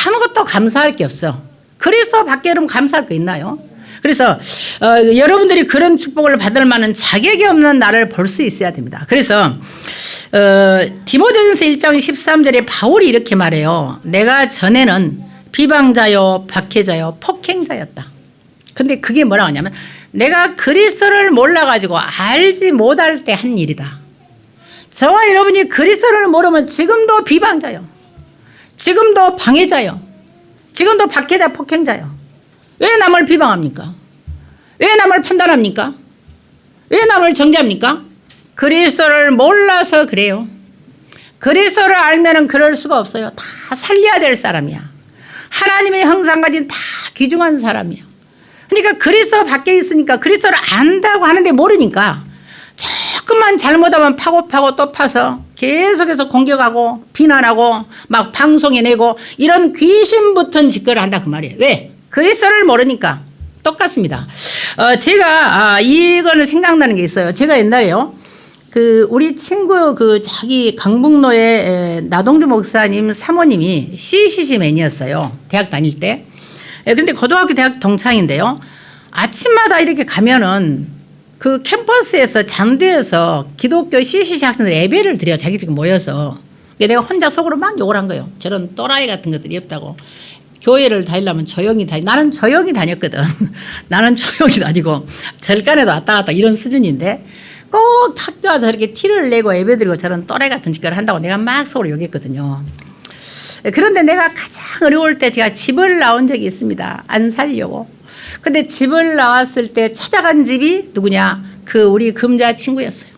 아무것도 감사할 게 없어. 그리스도 밖에 여러분 감사할 거 있나요? 그래서 여러분들이 그런 축복을 받을 만한 자격이 없는 나를 볼 수 있어야 됩니다. 그래서 디모데전서 1장 13절에 바울이 이렇게 말해요. 내가 전에는 비방자요, 박해자요, 폭행자였다. 근데 그게 뭐라고 하냐면 내가 그리스도를 몰라가지고 알지 못할 때 한 일이다. 저와 여러분이 그리스도를 모르면 지금도 비방자요, 지금도 방해자요, 지금도 박해자, 폭행자요. 왜 남을 비방합니까? 왜 남을 판단합니까? 왜 남을 정죄합니까? 그리스도를 몰라서 그래요. 그리스도를 알면은 그럴 수가 없어요. 다 살려야 될 사람이야. 하나님의 형상 가진 다 귀중한 사람이야. 그러니까 그리스도 밖에 있으니까 그리스도를 안다고 하는데 모르니까 조금만 잘못하면 파고 또 파서 계속해서 공격하고 비난하고 막 방송에 내고 이런 귀신 붙은 짓거리를 한다 그 말이에요. 왜? 그리스도를 모르니까. 똑같습니다. 제가 이거는 생각나는 게 있어요. 제가 옛날에요. 우리 친구 자기 강북로의 나동주 목사님 사모님이 CCC맨이었어요. 대학 다닐 때. 근데 고등학교 대학 동창인데요. 아침마다 이렇게 가면은 그 캠퍼스에서 잔디에서 기독교 CCC 학생들 예배를 드려 자기들이 모여서. 내가 혼자 속으로 막 욕을 한 거예요. 저런 또라이 같은 것들이 없다고. 교회를 다니려면 조용히 나는 조용히 다녔거든. 나는 조용히 다니고 절간에도 왔다 갔다 이런 수준인데 꼭 학교 와서 이렇게 티를 내고 예배드리고 저런 또래 같은 짓거리를 한다고 내가 막 속으로 욕했거든요. 그런데 내가 가장 어려울 때 제가 집을 나온 적이 있습니다. 안 살려고. 근데 집을 나왔을 때 찾아간 집이 누구냐? 우리 금자 친구였어요.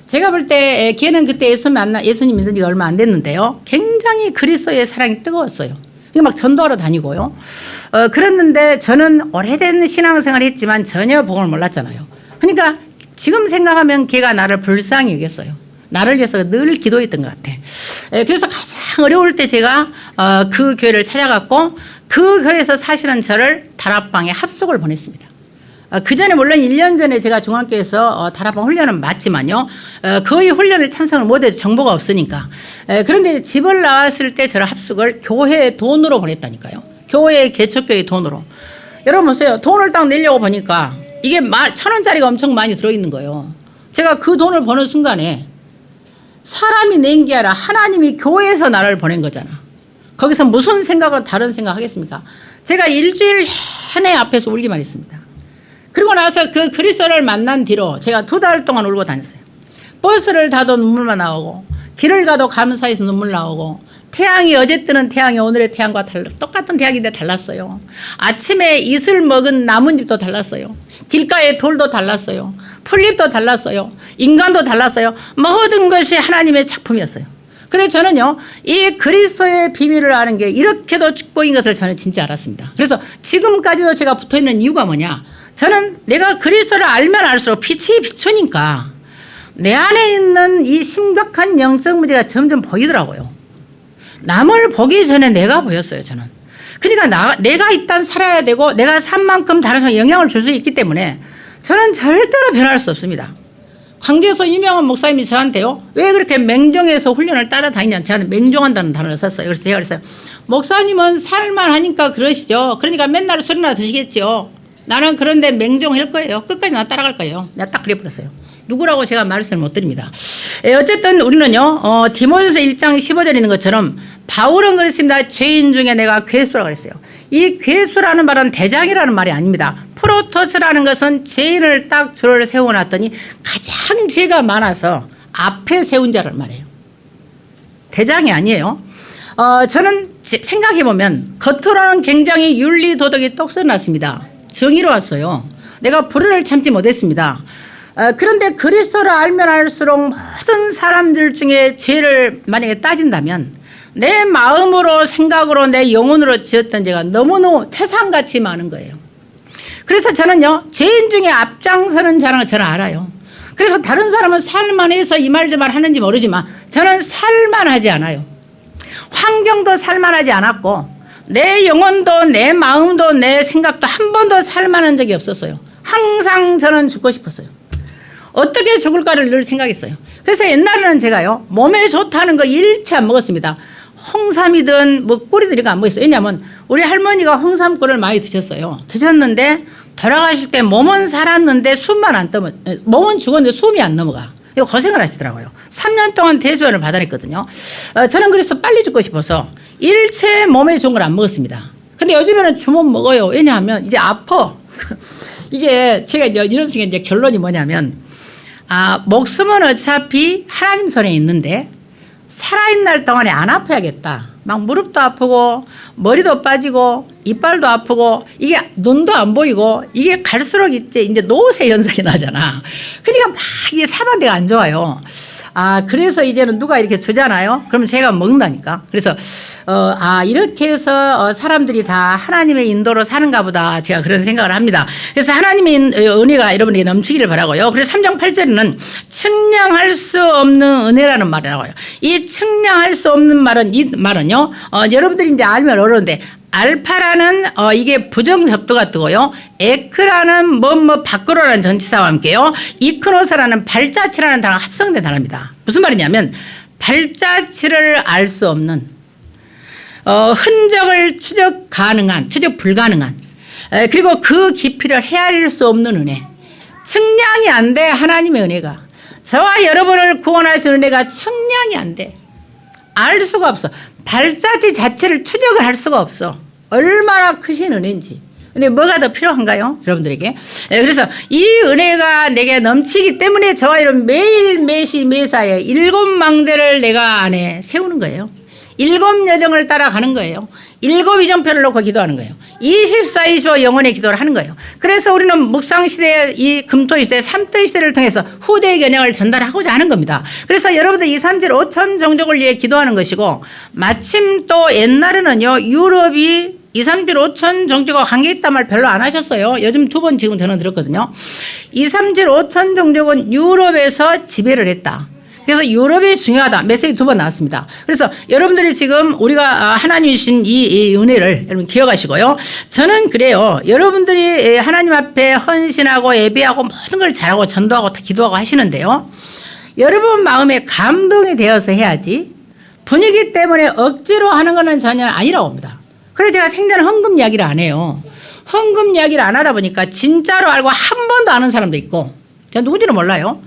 제가 볼 때 걔는 그때 예수님 믿은 지가 얼마 안 됐는데요. 굉장히 그리스도의 사랑이 뜨거웠어요. 막 전도하러 다니고요. 그랬는데 저는 오래된 신앙생활을 했지만 전혀 복음을 몰랐잖아요. 그러니까 지금 생각하면 걔가 나를 불쌍히 여겼어요. 나를 위해서 늘 기도했던 것 같아. 그래서 가장 어려울 때 제가 그 교회를 찾아갔고 그 교회에서 사실은 저를 다락방에 합숙을 보냈습니다. 그 전에 물론 1년 전에 제가 중학교에서 다락방 훈련은 맞지만요. 거의 훈련을 참석을 못해서 정보가 없으니까. 그런데 집을 나왔을 때 저를 합숙을 교회 돈으로 보냈다니까요. 교회 개척교회 돈으로. 여러분 보세요. 돈을 딱 내려고 보니까 이게 1,000원짜리가 엄청 많이 들어있는 거예요. 제가 그 돈을 버는 순간에 사람이 낸 게 아니라 하나님이 교회에서 나를 보낸 거잖아. 거기서 무슨 생각을 다른 생각 하겠습니까? 제가 일주일 내내 앞에서 울기만 했습니다. 그리고 나서 그 그리스도를 만난 뒤로 제가 2달 동안 울고 다녔어요. 버스를 타도 눈물만 나오고 길을 가도 감사해서 눈물 나오고 태양이 어제 뜨는 태양이 오늘의 태양과 똑같은 태양인데 달랐어요. 아침에 이슬 먹은 나뭇잎도 달랐어요. 길가의 돌도 달랐어요. 풀잎도 달랐어요. 인간도 달랐어요. 모든 것이 하나님의 작품이었어요. 그래서 저는요, 이 그리스도의 비밀을 아는 게 이렇게도 축복인 것을 저는 진짜 알았습니다. 그래서 지금까지도 제가 붙어 있는 이유가 뭐냐? 저는 내가 그리스도를 알면 알수록 빛이 비추니까 내 안에 있는 이 심각한 영적 문제가 점점 보이더라고요. 남을 보기 전에 내가 보였어요, 저는. 그러니까 내가 일단 살아야 되고 내가 산 만큼 다른 사람에 영향을 줄 수 있기 때문에 저는 절대로 변할 수 없습니다. 광주에서 유명한 목사님이 저한테요, 왜 그렇게 맹종에서 훈련을 따라다니냐, 저한테 맹종한다는 단어를 썼어요. 그래서 제가 그랬어요. 목사님은 살만 하니까 그러시죠. 그러니까 맨날 술이나 드시겠죠. 나는 그런데 맹종할 거예요. 끝까지 나 따라갈 거예요. 내가 딱 그래버렸어요. 누구라고 제가 말씀을 못 드립니다. 어쨌든 우리는요, 디모데서 1장 15절에 있는 것처럼 바울은 그랬습니다. 죄인 중에 내가 괴수라고 그랬어요. 이 괴수라는 말은 대장이라는 말이 아닙니다. 프로토스라는 것은 죄인을 딱 줄을 세워놨더니 가장 죄가 많아서 앞에 세운 자를 말해요. 대장이 아니에요. 저는 생각해보면 겉으로는 굉장히 윤리 도덕이 똑서놨습니다. 정의로웠어요. 내가 불의를 참지 못했습니다. 그런데 그리스도를 알면 알수록 모든 사람들 중에 죄를 만약에 따진다면 내 마음으로 생각으로 내 영혼으로 지었던 죄가 너무너무 태산같이 많은 거예요. 그래서 저는요, 죄인 중에 앞장서는 자랑을 저는 알아요. 그래서 다른 사람은 살만해서 이 말 저 말 하는지 모르지만 저는 살만하지 않아요. 환경도 살만하지 않았고 내 영혼도 내 마음도 내 생각도 한 번도 살만한 적이 없었어요. 항상 저는 죽고 싶었어요. 어떻게 죽을까를 늘 생각했어요. 그래서 옛날에는 제가요, 몸에 좋다는 거 일체 안 먹었습니다. 홍삼이든 뭐 꿀이든 안 먹었어요. 왜냐하면 우리 할머니가 홍삼꿀을 많이 드셨어요. 드셨는데 돌아가실 때 몸은 살았는데 숨만 안 떠면, 몸은 죽었는데 숨이 안 넘어가. 이거 고생을 하시더라고요. 3년 동안 대소연을 받아냈거든요. 저는 그래서 빨리 죽고 싶어서 일체 몸에 좋은 걸 안 먹었습니다. 근데 요즘에는 주먹 먹어요. 왜냐하면 이제 아파. 이게 제가 이런 식의 이제 결론이 뭐냐면, 목숨은 어차피 하나님 손에 있는데 살아있는 날 동안에 안 아파야겠다. 막 무릎도 아프고 머리도 빠지고 이빨도 아프고 이게 눈도 안 보이고 이게 갈수록 이제 노쇠 현상이 나잖아. 그러니까 막 이게 사반대가 안 좋아요. 그래서 이제는 누가 이렇게 주잖아요. 그러면 제가 먹는다니까. 그래서 이렇게 해서 사람들이 다 하나님의 인도로 사는가 보다 제가 그런 생각을 합니다. 그래서 하나님의 은혜가 여러분에게 넘치기를 바라고요. 그래서 3장 8절에는 측량할 수 없는 은혜라는 말이 나와요. 이 측량할 수 없는 말은, 이 말은요, 여러분들이 이제 알면 어려운데, 알파라는 이게 부정접두가 뜨고요. 에크라는 밖으로라는 전치사와 함께요. 이크노스라는 발자취라는 단어가 합성된 단어입니다. 무슨 말이냐면 발자취를 알 수 없는 흔적을 추적 불가능한 그리고 그 깊이를 헤아릴 수 없는 은혜. 측량이 안 돼. 하나님의 은혜가 저와 여러분을 구원하신 은혜가 측량이 안 돼. 알 수가 없어. 발자취 자체를 추적을 할 수가 없어. 얼마나 크신 은혜인지. 근데 뭐가 더 필요한가요? 여러분들에게. 그래서 이 은혜가 내게 넘치기 때문에 저와 여러분 매일 매시매사에 7망대를 내가 안에 세우는 거예요. 7 여정을 따라가는 거예요. 7 이정표를 놓고 기도하는 거예요. 24, 25 영혼의 기도를 하는 거예요. 그래서 우리는 묵상시대, 이 금토시대, 삼토시대를 통해서 후대의 겨냥을 전달하고자 하는 겁니다. 그래서 여러분들 2, 3질 5천 종족을 위해 기도하는 것이고, 마침 또 옛날에는요, 유럽이 2, 3질 5천 종족과 관계 있단 말 별로 안 하셨어요. 요즘 2번 지금 전화 들었거든요. 2, 3질 5천 종족은 유럽에서 지배를 했다. 그래서 유럽이 중요하다. 메시지 2번 나왔습니다. 그래서 여러분들이 지금 우리가 하나님이 주신 이 은혜를 여러분 기억하시고요. 저는 그래요. 여러분들이 하나님 앞에 헌신하고 예배하고 모든 걸 잘하고 전도하고 기도하고 하시는데요. 여러분 마음에 감동이 되어서 해야지 분위기 때문에 억지로 하는 것은 전혀 아니라고 봅니다. 그래서 제가 생전 헌금 이야기를 안 해요. 헌금 이야기를 안 하다 보니까 진짜로 알고 한 번도 아는 사람도 있고, 제가 누군지는 몰라요.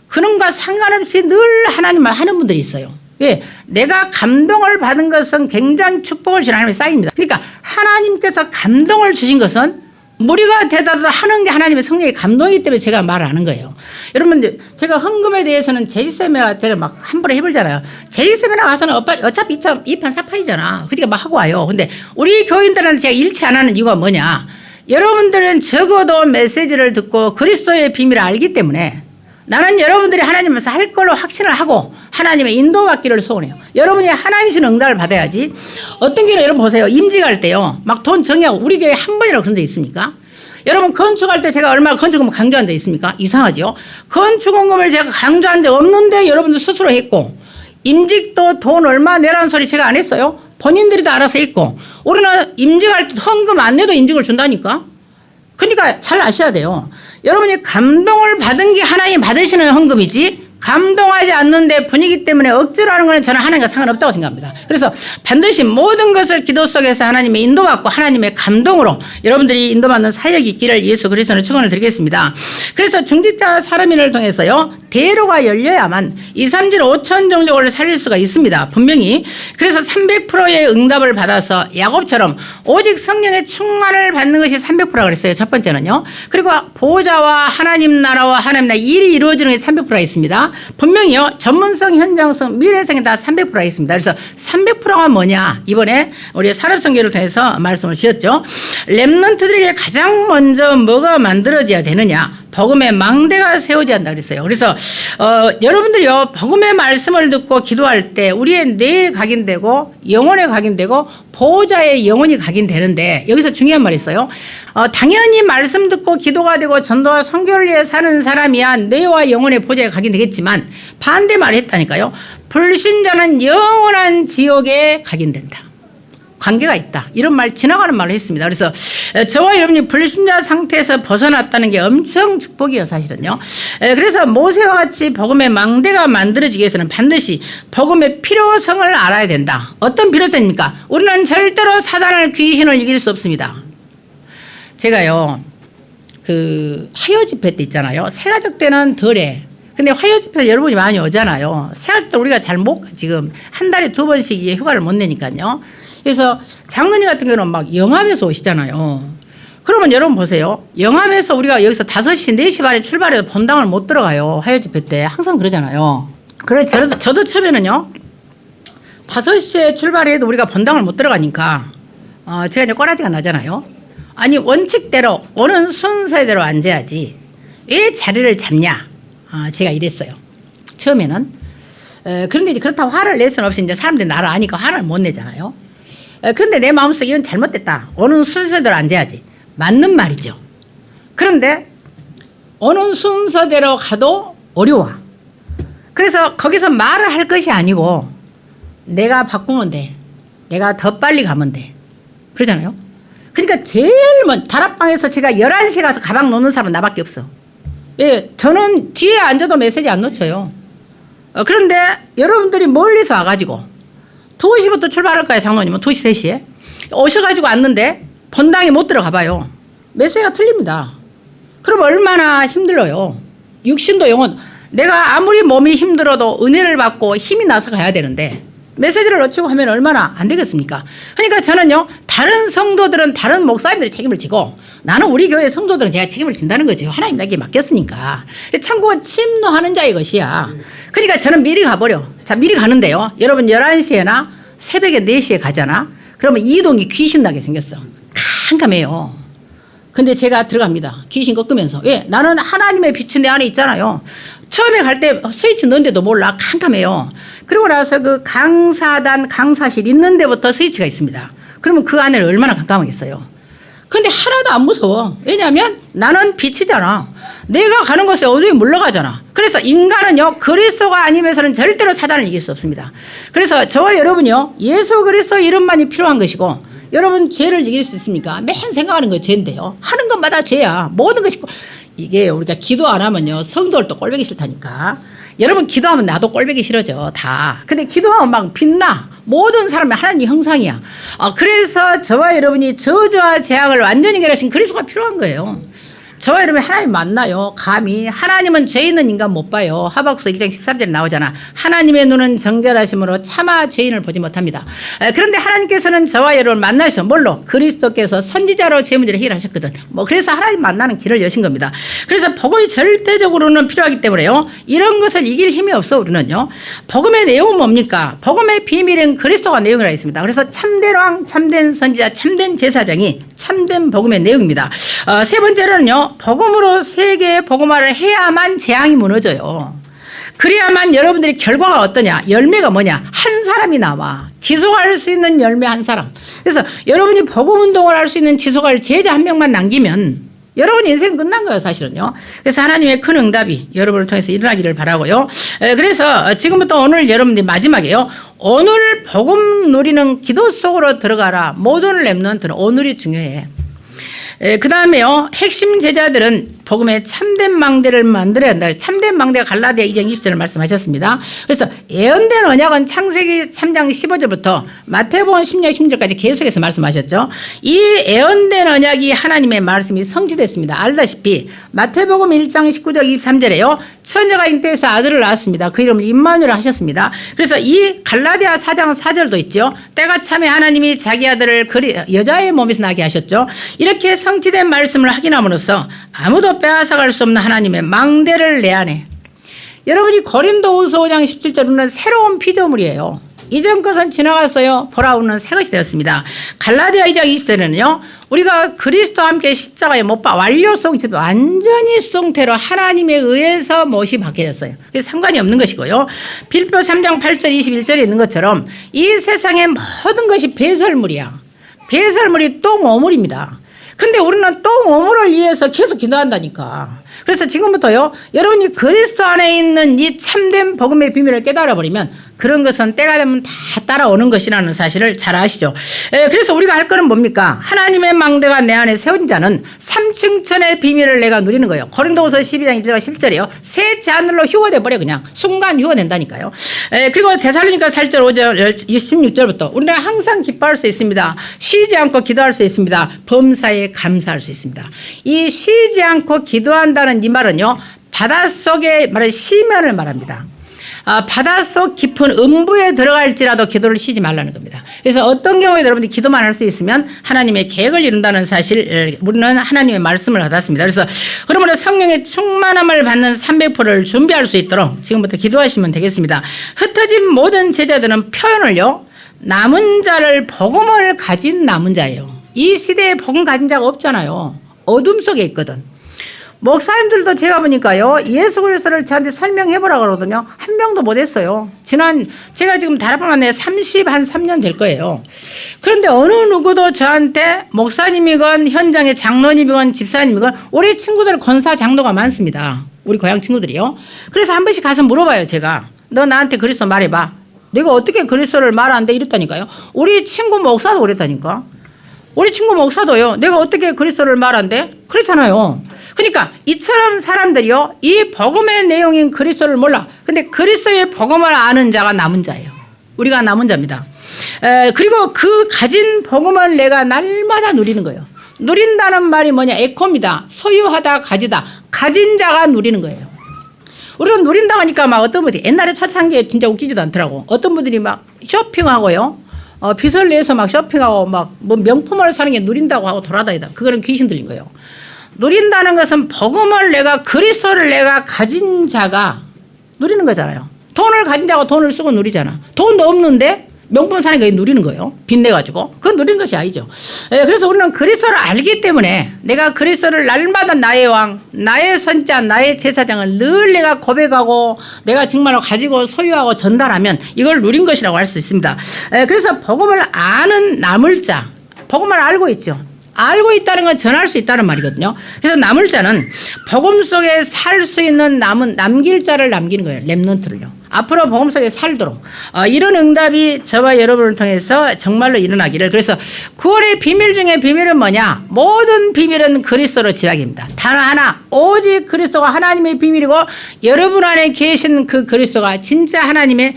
그런과 상관없이 늘 하나님만 하는 분들이 있어요. 왜? 내가 감동을 받은 것은 굉장히 축복을 주신 하나님의 사인입니다. 그러니까 하나님께서 감동을 주신 것은 무리가 되더라도 하는 게 하나님의 성령의 감동이기 때문에 제가 말을 하는 거예요. 여러분들, 제가 헌금에 대해서는 제지세미나 때를 막 함부로 해버리잖아요. 제지세미나 가서는 어차피 2판 4판이잖아. 그러니까 막 하고 와요. 근데 우리 교인들한테 제가 일치 안 하는 이유가 뭐냐? 여러분들은 적어도 메시지를 듣고 그리스도의 비밀을 알기 때문에 나는 여러분들이 하나님께서 할 걸로 확신을 하고 하나님의 인도받기를 소원해요. 여러분이 하나님이신 응답을 받아야지. 어떤 경우는 여러분 보세요. 임직할 때요. 막 돈 정해하고 우리 교회 한 번이라고 그런 데 있습니까? 여러분 건축할 때 제가 얼마나 건축금을 강조한 데 있습니까? 이상하죠. 건축원금을 제가 강조한 데 없는데 여러분들 스스로 했고, 임직도 돈 얼마 내라는 소리 제가 안 했어요. 본인들이 다 알아서 했고, 우리는 임직할 때 헌금 안 내도 임직을 준다니까. 그러니까 잘 아셔야 돼요. 여러분이 감동을 받은 게 하나님 받으시는 헌금이지 감동하지 않는데 분위기 때문에 억지로 하는 것은 저는 하나님과 상관없다고 생각합니다. 그래서 반드시 모든 것을 기도 속에서 하나님의 인도받고 하나님의 감동으로 여러분들이 인도받는 사역이 있기를 예수 그리스도는 축원을 드리겠습니다. 그래서 중직자 사람인을 통해서요, 대로가 열려야만 2, 3질 5천 종족을 살릴 수가 있습니다. 분명히. 그래서 300%의 응답을 받아서 야곱처럼 오직 성령의 충만을 받는 것이 300%라 그랬어요. 첫 번째는요. 그리고 보호자와 하나님 나라와 하나님 나라 일이 이루어지는 게 300%가 있습니다. 분명히요, 전문성, 현장성, 미래성이 다 300%가 있습니다. 그래서 300%가 뭐냐? 이번에 우리 산업성교를 통해서 말씀을 주셨죠. 렘넌트들에게 가장 먼저 뭐가 만들어져야 되느냐? 복음의 망대가 세워져야 한다 그랬어요. 그래서 여러분들이요, 복음의 말씀을 듣고 기도할 때 우리의 뇌에 각인되고 영혼에 각인되고 보호자의 영혼이 각인되는데, 여기서 중요한 말이 있어요. 당연히 말씀 듣고 기도가 되고 전도와 선교를 위해 사는 사람이야 뇌와 영혼의 보호자에 각인되겠지만, 반대 말을 했다니까요. 불신자는 영원한 지옥에 각인된다. 관계가 있다. 이런 말, 지나가는 말을 했습니다. 그래서 저와 여러분이 불신자 상태에서 벗어났다는 게 엄청 축복이에요, 사실은요. 그래서 모세와 같이 복음의 망대가 만들어지기 위해서는 반드시 복음의 필요성을 알아야 된다. 어떤 필요성입니까? 우리는 절대로 사단을, 귀신을 이길 수 없습니다. 제가요, 화요 집회 때 있잖아요. 새가족 때는 덜해. 근데 화요 집회 여러분이 많이 오잖아요. 새가족 때 우리가 지금 한 달에 2번씩 휴가를 못 내니까요. 그래서 장로님 같은 경우는 막 영암에서 오시잖아요. 그러면 여러분 보세요. 영암에서 우리가 여기서 5시, 4시 반에 출발해서 본당을 못 들어가요. 화요 집회 때. 항상 그러잖아요. 그래서 저도 처음에는요, 5시에 출발해도 우리가 본당을 못 들어가니까, 제가 이제 꼬라지가 나잖아요. 아니, 원칙대로, 오는 순서대로 앉아야지. 왜 자리를 잡냐? 제가 이랬어요. 처음에는. 그런데 이제 그렇다고 화를 낼 수는 없이 이제 사람들이 나를 아니까 화를 못 내잖아요. 근데 내 마음속에 이건 잘못됐다. 오는 순서대로 앉아야지. 맞는 말이죠. 그런데 오는 순서대로 가도 어려워. 그래서 거기서 말을 할 것이 아니고 내가 바꾸면 돼. 내가 더 빨리 가면 돼. 그러잖아요. 그러니까 제일 다락방에서 제가 11시에 가서 가방 놓는 사람은 나밖에 없어. 왜? 저는 뒤에 앉아도 메시지 안 놓쳐요. 그런데 여러분들이 멀리서 와가지고 2시부터 출발할 거야, 장로님은. 2시, 3시에. 오셔가지고 왔는데 본당에 못 들어가 봐요. 메시지가 틀립니다. 그럼 얼마나 힘들어요. 육신도 영혼. 내가 아무리 몸이 힘들어도 은혜를 받고 힘이 나서 가야 되는데 메시지를 놓치고 하면 얼마나 안 되겠습니까? 그러니까 저는요, 다른 성도들은 다른 목사님들이 책임을 지고 나는 우리 교회 성도들은 제가 책임을 진다는 거죠. 하나님 나에게 맡겼으니까. 천국은 침노하는 자의 것이야. 그러니까 저는 미리 가버려. 자, 미리 가는데요. 여러분 11시에나 새벽에 4시에 가잖아. 그러면 이동이 귀신 나게 생겼어. 캄캄해요. 근데 제가 들어갑니다. 귀신 꺾으면서. 왜? 나는 하나님의 빛이 내 안에 있잖아요. 처음에 갈 때 스위치 넣은데도 몰라. 캄캄해요. 그러고 나서 그 강사단, 강사실 있는 데부터 스위치가 있습니다. 그러면 그 안에는 얼마나 깜깜하겠어요. 근데 하나도 안 무서워. 왜냐하면 나는 빛이잖아. 내가 가는 곳에 어둠이 물러가잖아. 그래서 인간은요, 그리스도가 아니면서는 절대로 사단을 이길 수 없습니다. 그래서 저와 여러분이요, 예수 그리스도 이름만이 필요한 것이고, 여러분 죄를 이길 수 있습니까? 맨 생각하는 거 죄인데요. 하는 것마다 죄야. 모든 것이. 이게 우리가 기도 안 하면요, 성도를 또 꼴보기 싫다니까. 여러분 기도하면 나도 꼴보기 싫어져 다. 근데 기도하면 막 빛나. 모든 사람이 하나님 형상이야. 그래서 저와 여러분이 저주와 재앙을 완전히 결하신 그리스도가 필요한 거예요. 저와 여러분이 하나님 만나요. 감히 하나님은 죄 있는 인간 못 봐요. 하박국서 2장 13절에 나오잖아. 하나님의 눈은 정결하심으로 차마 죄인을 보지 못합니다. 그런데 하나님께서는 저와 여러분을 만나셔. 뭘로? 그리스도께서 선지자로 제 문제를 해결하셨거든. 그래서 하나님 만나는 길을 여신 겁니다. 그래서 복음이 절대적으로는 필요하기 때문에요. 이런 것을 이길 힘이 없어 우리는요. 복음의 내용은 뭡니까? 복음의 비밀은 그리스도가 내용이라 있습니다. 그래서 참된 왕, 참된 선지자, 참된 제사장이 참된 복음의 내용입니다. 세 번째로는요. 복음으로 세계에 복음화를 해야만 재앙이 무너져요. 그래야만 여러분들이 결과가 어떠냐? 열매가 뭐냐? 한 사람이 나와. 지속할 수 있는 열매 한 사람. 그래서 여러분이 복음 운동을 할 수 있는 지속할 제자 한 명만 남기면 여러분 인생 끝난 거예요, 사실은요. 그래서 하나님의 큰 응답이 여러분을 통해서 일어나기를 바라고요. 그래서 지금부터 오늘 여러분들이 마지막이에요. 오늘 복음 누리는 기도 속으로 들어가라. 모든 렘넌트는 오늘이 중요해. 그 다음에요. 핵심 제자들은 복음의 참된 망대를 만들어야 한다. 참된 망대가 갈라디아 2장 20절을 말씀하셨습니다. 그래서 예언된 언약은 창세기 3장 15절부터 마태복음 10장 10절까지 계속해서 말씀하셨죠. 이 예언된 언약이 하나님의 말씀이 성취됐습니다. 알다시피 마태복음 1장 19절 23절에요. 처녀가 잉태해서 아들을 낳았습니다. 그 이름을 임마누엘 하셨습니다. 그래서 이 갈라디아 4장 4절도 있죠. 때가 참에 하나님이 자기 아들을 여자의 몸에서 나게 하셨죠. 이렇게 성취된 말씀을 확인함으로써 아무도 빼앗아갈 수 없는 하나님의 망대를 내 안에, 여러분이 고린도후서 5장 17절은 새로운 피조물이에요. 이전 것은 지나갔어요. 보라 우는 새 것이 되었습니다. 갈라디아 2장 20절에는요. 우리가 그리스도와 함께 십자가에 못 박혀 완료 수송체, 완전히 수송태로 하나님에 의해서 못이 박혀졌어요. 그래서 상관이 없는 것이고요. 빌립보 3장 8절 21절에 있는 것처럼 이 세상의 모든 것이 배설물이야. 배설물이 똥오물입니다. 근데 우리는 똥오물을 위해서 계속 기도한다니까. 그래서 지금부터요, 여러분이 그리스도 안에 있는 이 참된 복음의 비밀을 깨달아 버리면 그런 것은 때가 되면 다 따라오는 것이라는 사실을 잘 아시죠. 그래서 우리가 할 거는 뭡니까? 하나님의 망대가 내 안에 세워진 자는 3층천의 비밀을 내가 누리는 거예요. 고린도후서 12장 1절과 10절이요. 새 하늘로 휴거돼 버려. 그냥 순간 휴거된다니까요. 그리고 데살로니가 4절 5절 16절부터 우리는 항상 기뻐할 수 있습니다. 쉬지 않고 기도할 수 있습니다. 범사에 감사할 수 있습니다. 이 쉬지 않고 기도한다는 이 말은요, 바닷속에 말하는 시면을 말합니다. 바닷속 깊은 음부에 들어갈지라도 기도를 쉬지 말라는 겁니다. 그래서 어떤 경우에 여러분들이 기도만 할 수 있으면 하나님의 계획을 이룬다는 사실, 우리는 하나님의 말씀을 받았습니다. 그래서 그러므로 성령의 충만함을 받는 300%를 준비할 수 있도록 지금부터 기도하시면 되겠습니다. 흩어진 모든 제자들은 표현을요, 남은 자를 복음을 가진 남은 자예요. 이 시대에 복음 가진 자가 없잖아요. 어둠 속에 있거든. 목사님들도 제가 보니까요, 예수 그리스도를 저한테 설명해보라고 그러거든요. 한 명도 못했어요. 제가 지금 다락방 내 3년 될 거예요. 그런데 어느 누구도 저한테 목사님이건 현장의 장로님이건 집사님이건 우리 친구들 권사 장로가 많습니다. 우리 고향 친구들이요. 그래서 한 번씩 가서 물어봐요. 제가 너 나한테 그리스도 말해봐. 내가 어떻게 그리스도를 말하는데 이랬다니까요. 우리 친구 목사도 그랬다니까. 우리 친구 목사도요, 내가 어떻게 그리스도를 말한대? 그렇잖아요. 그러니까 이처럼 사람들이요, 이 복음의 내용인 그리스도를 몰라. 근데 그리스도의 복음을 아는 자가 남은 자예요. 우리가 남은 자입니다. 그리고 그 가진 복음을 내가 날마다 누리는 거예요. 누린다는 말이 뭐냐? 에코입니다. 소유하다, 가지다. 가진 자가 누리는 거예요. 우리는 누린다고 하니까 막 어떤 분들이 옛날에 초창기에 진짜 웃기지도 않더라고. 어떤 분들이 막 쇼핑하고요, 빚을 내서 막 쇼핑하고 막 뭐 명품을 사는 게 누린다고 하고 돌아다니다. 그거는 귀신 들린 거예요. 누린다는 것은 복음을 내가, 그리스도를 내가 가진 자가 누리는 거잖아요. 돈을 가진 자가 돈을 쓰고 누리잖아. 돈도 없는데 명품 사는 게 누리는 거예요. 빚내가지고. 그건 누리는 것이 아니죠. 그래서 우리는 그리스도를 알기 때문에 내가 그리스도를 날마다 나의 왕, 나의 선자, 나의 제사장을 늘 내가 고백하고 내가 정말로 가지고 소유하고 전달하면 이걸 누린 것이라고 할 수 있습니다. 그래서 복음을 아는 남을 자, 복음을 알고 있죠. 알고 있다는 건 전할 수 있다는 말이거든요. 그래서 남을 자는 복음 속에 살 수 있는 남길 자를 남기는 거예요. 렘넌트를요. 앞으로 복음 속에 살도록 이런 응답이 저와 여러분을 통해서 정말로 일어나기를. 그래서 9월의 비밀 중에 비밀은 뭐냐? 모든 비밀은 그리스도로 지향입니다. 단 하나, 오직 그리스도가 하나님의 비밀이고 여러분 안에 계신 그 그리스도가 진짜 하나님의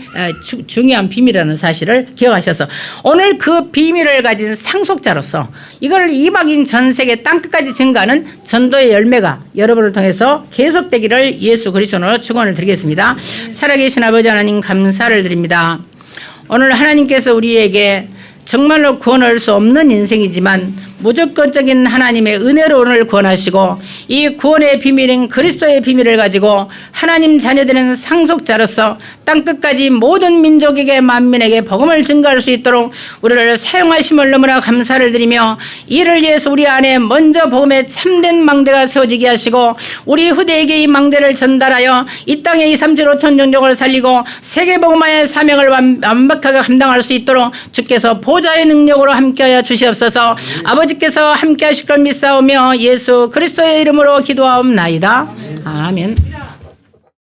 중요한 비밀이라는 사실을 기억하셔서 오늘 그 비밀을 가진 상속자로서 이걸 이방인 전 세계 땅끝까지 증가하는 전도의 열매가 여러분을 통해서 계속되기를 예수 그리스도로 축원을 드리겠습니다. 살아계신 아버지 하나님 감사를 드립니다. 오늘 하나님께서 우리에게 정말로 구원할 수 없는 인생이지만 무조건적인 하나님의 은혜로 오늘 구원하시고 이 구원의 비밀인 그리스도의 비밀을 가지고 하나님 자녀되는 상속자로서 땅끝까지 모든 민족에게 만민에게 복음을 증거할 수 있도록 우리를 사용하심을 너무나 감사를 드리며 이를 위해서 우리 안에 먼저 복음의 참된 망대가 세워지게 하시고 우리 후대에게 이 망대를 전달하여 이 땅에 2, 3, 7, 5천 종족을 살리고 세계복음화의 사명을 완벽하게 감당할 수 있도록 주께서 보좌의 능력으로 함께하여 주시옵소서. 아버지께서 함께 하실 걸 믿사오며 예수 그리스도의 이름으로 기도하옵나이다. 아멘.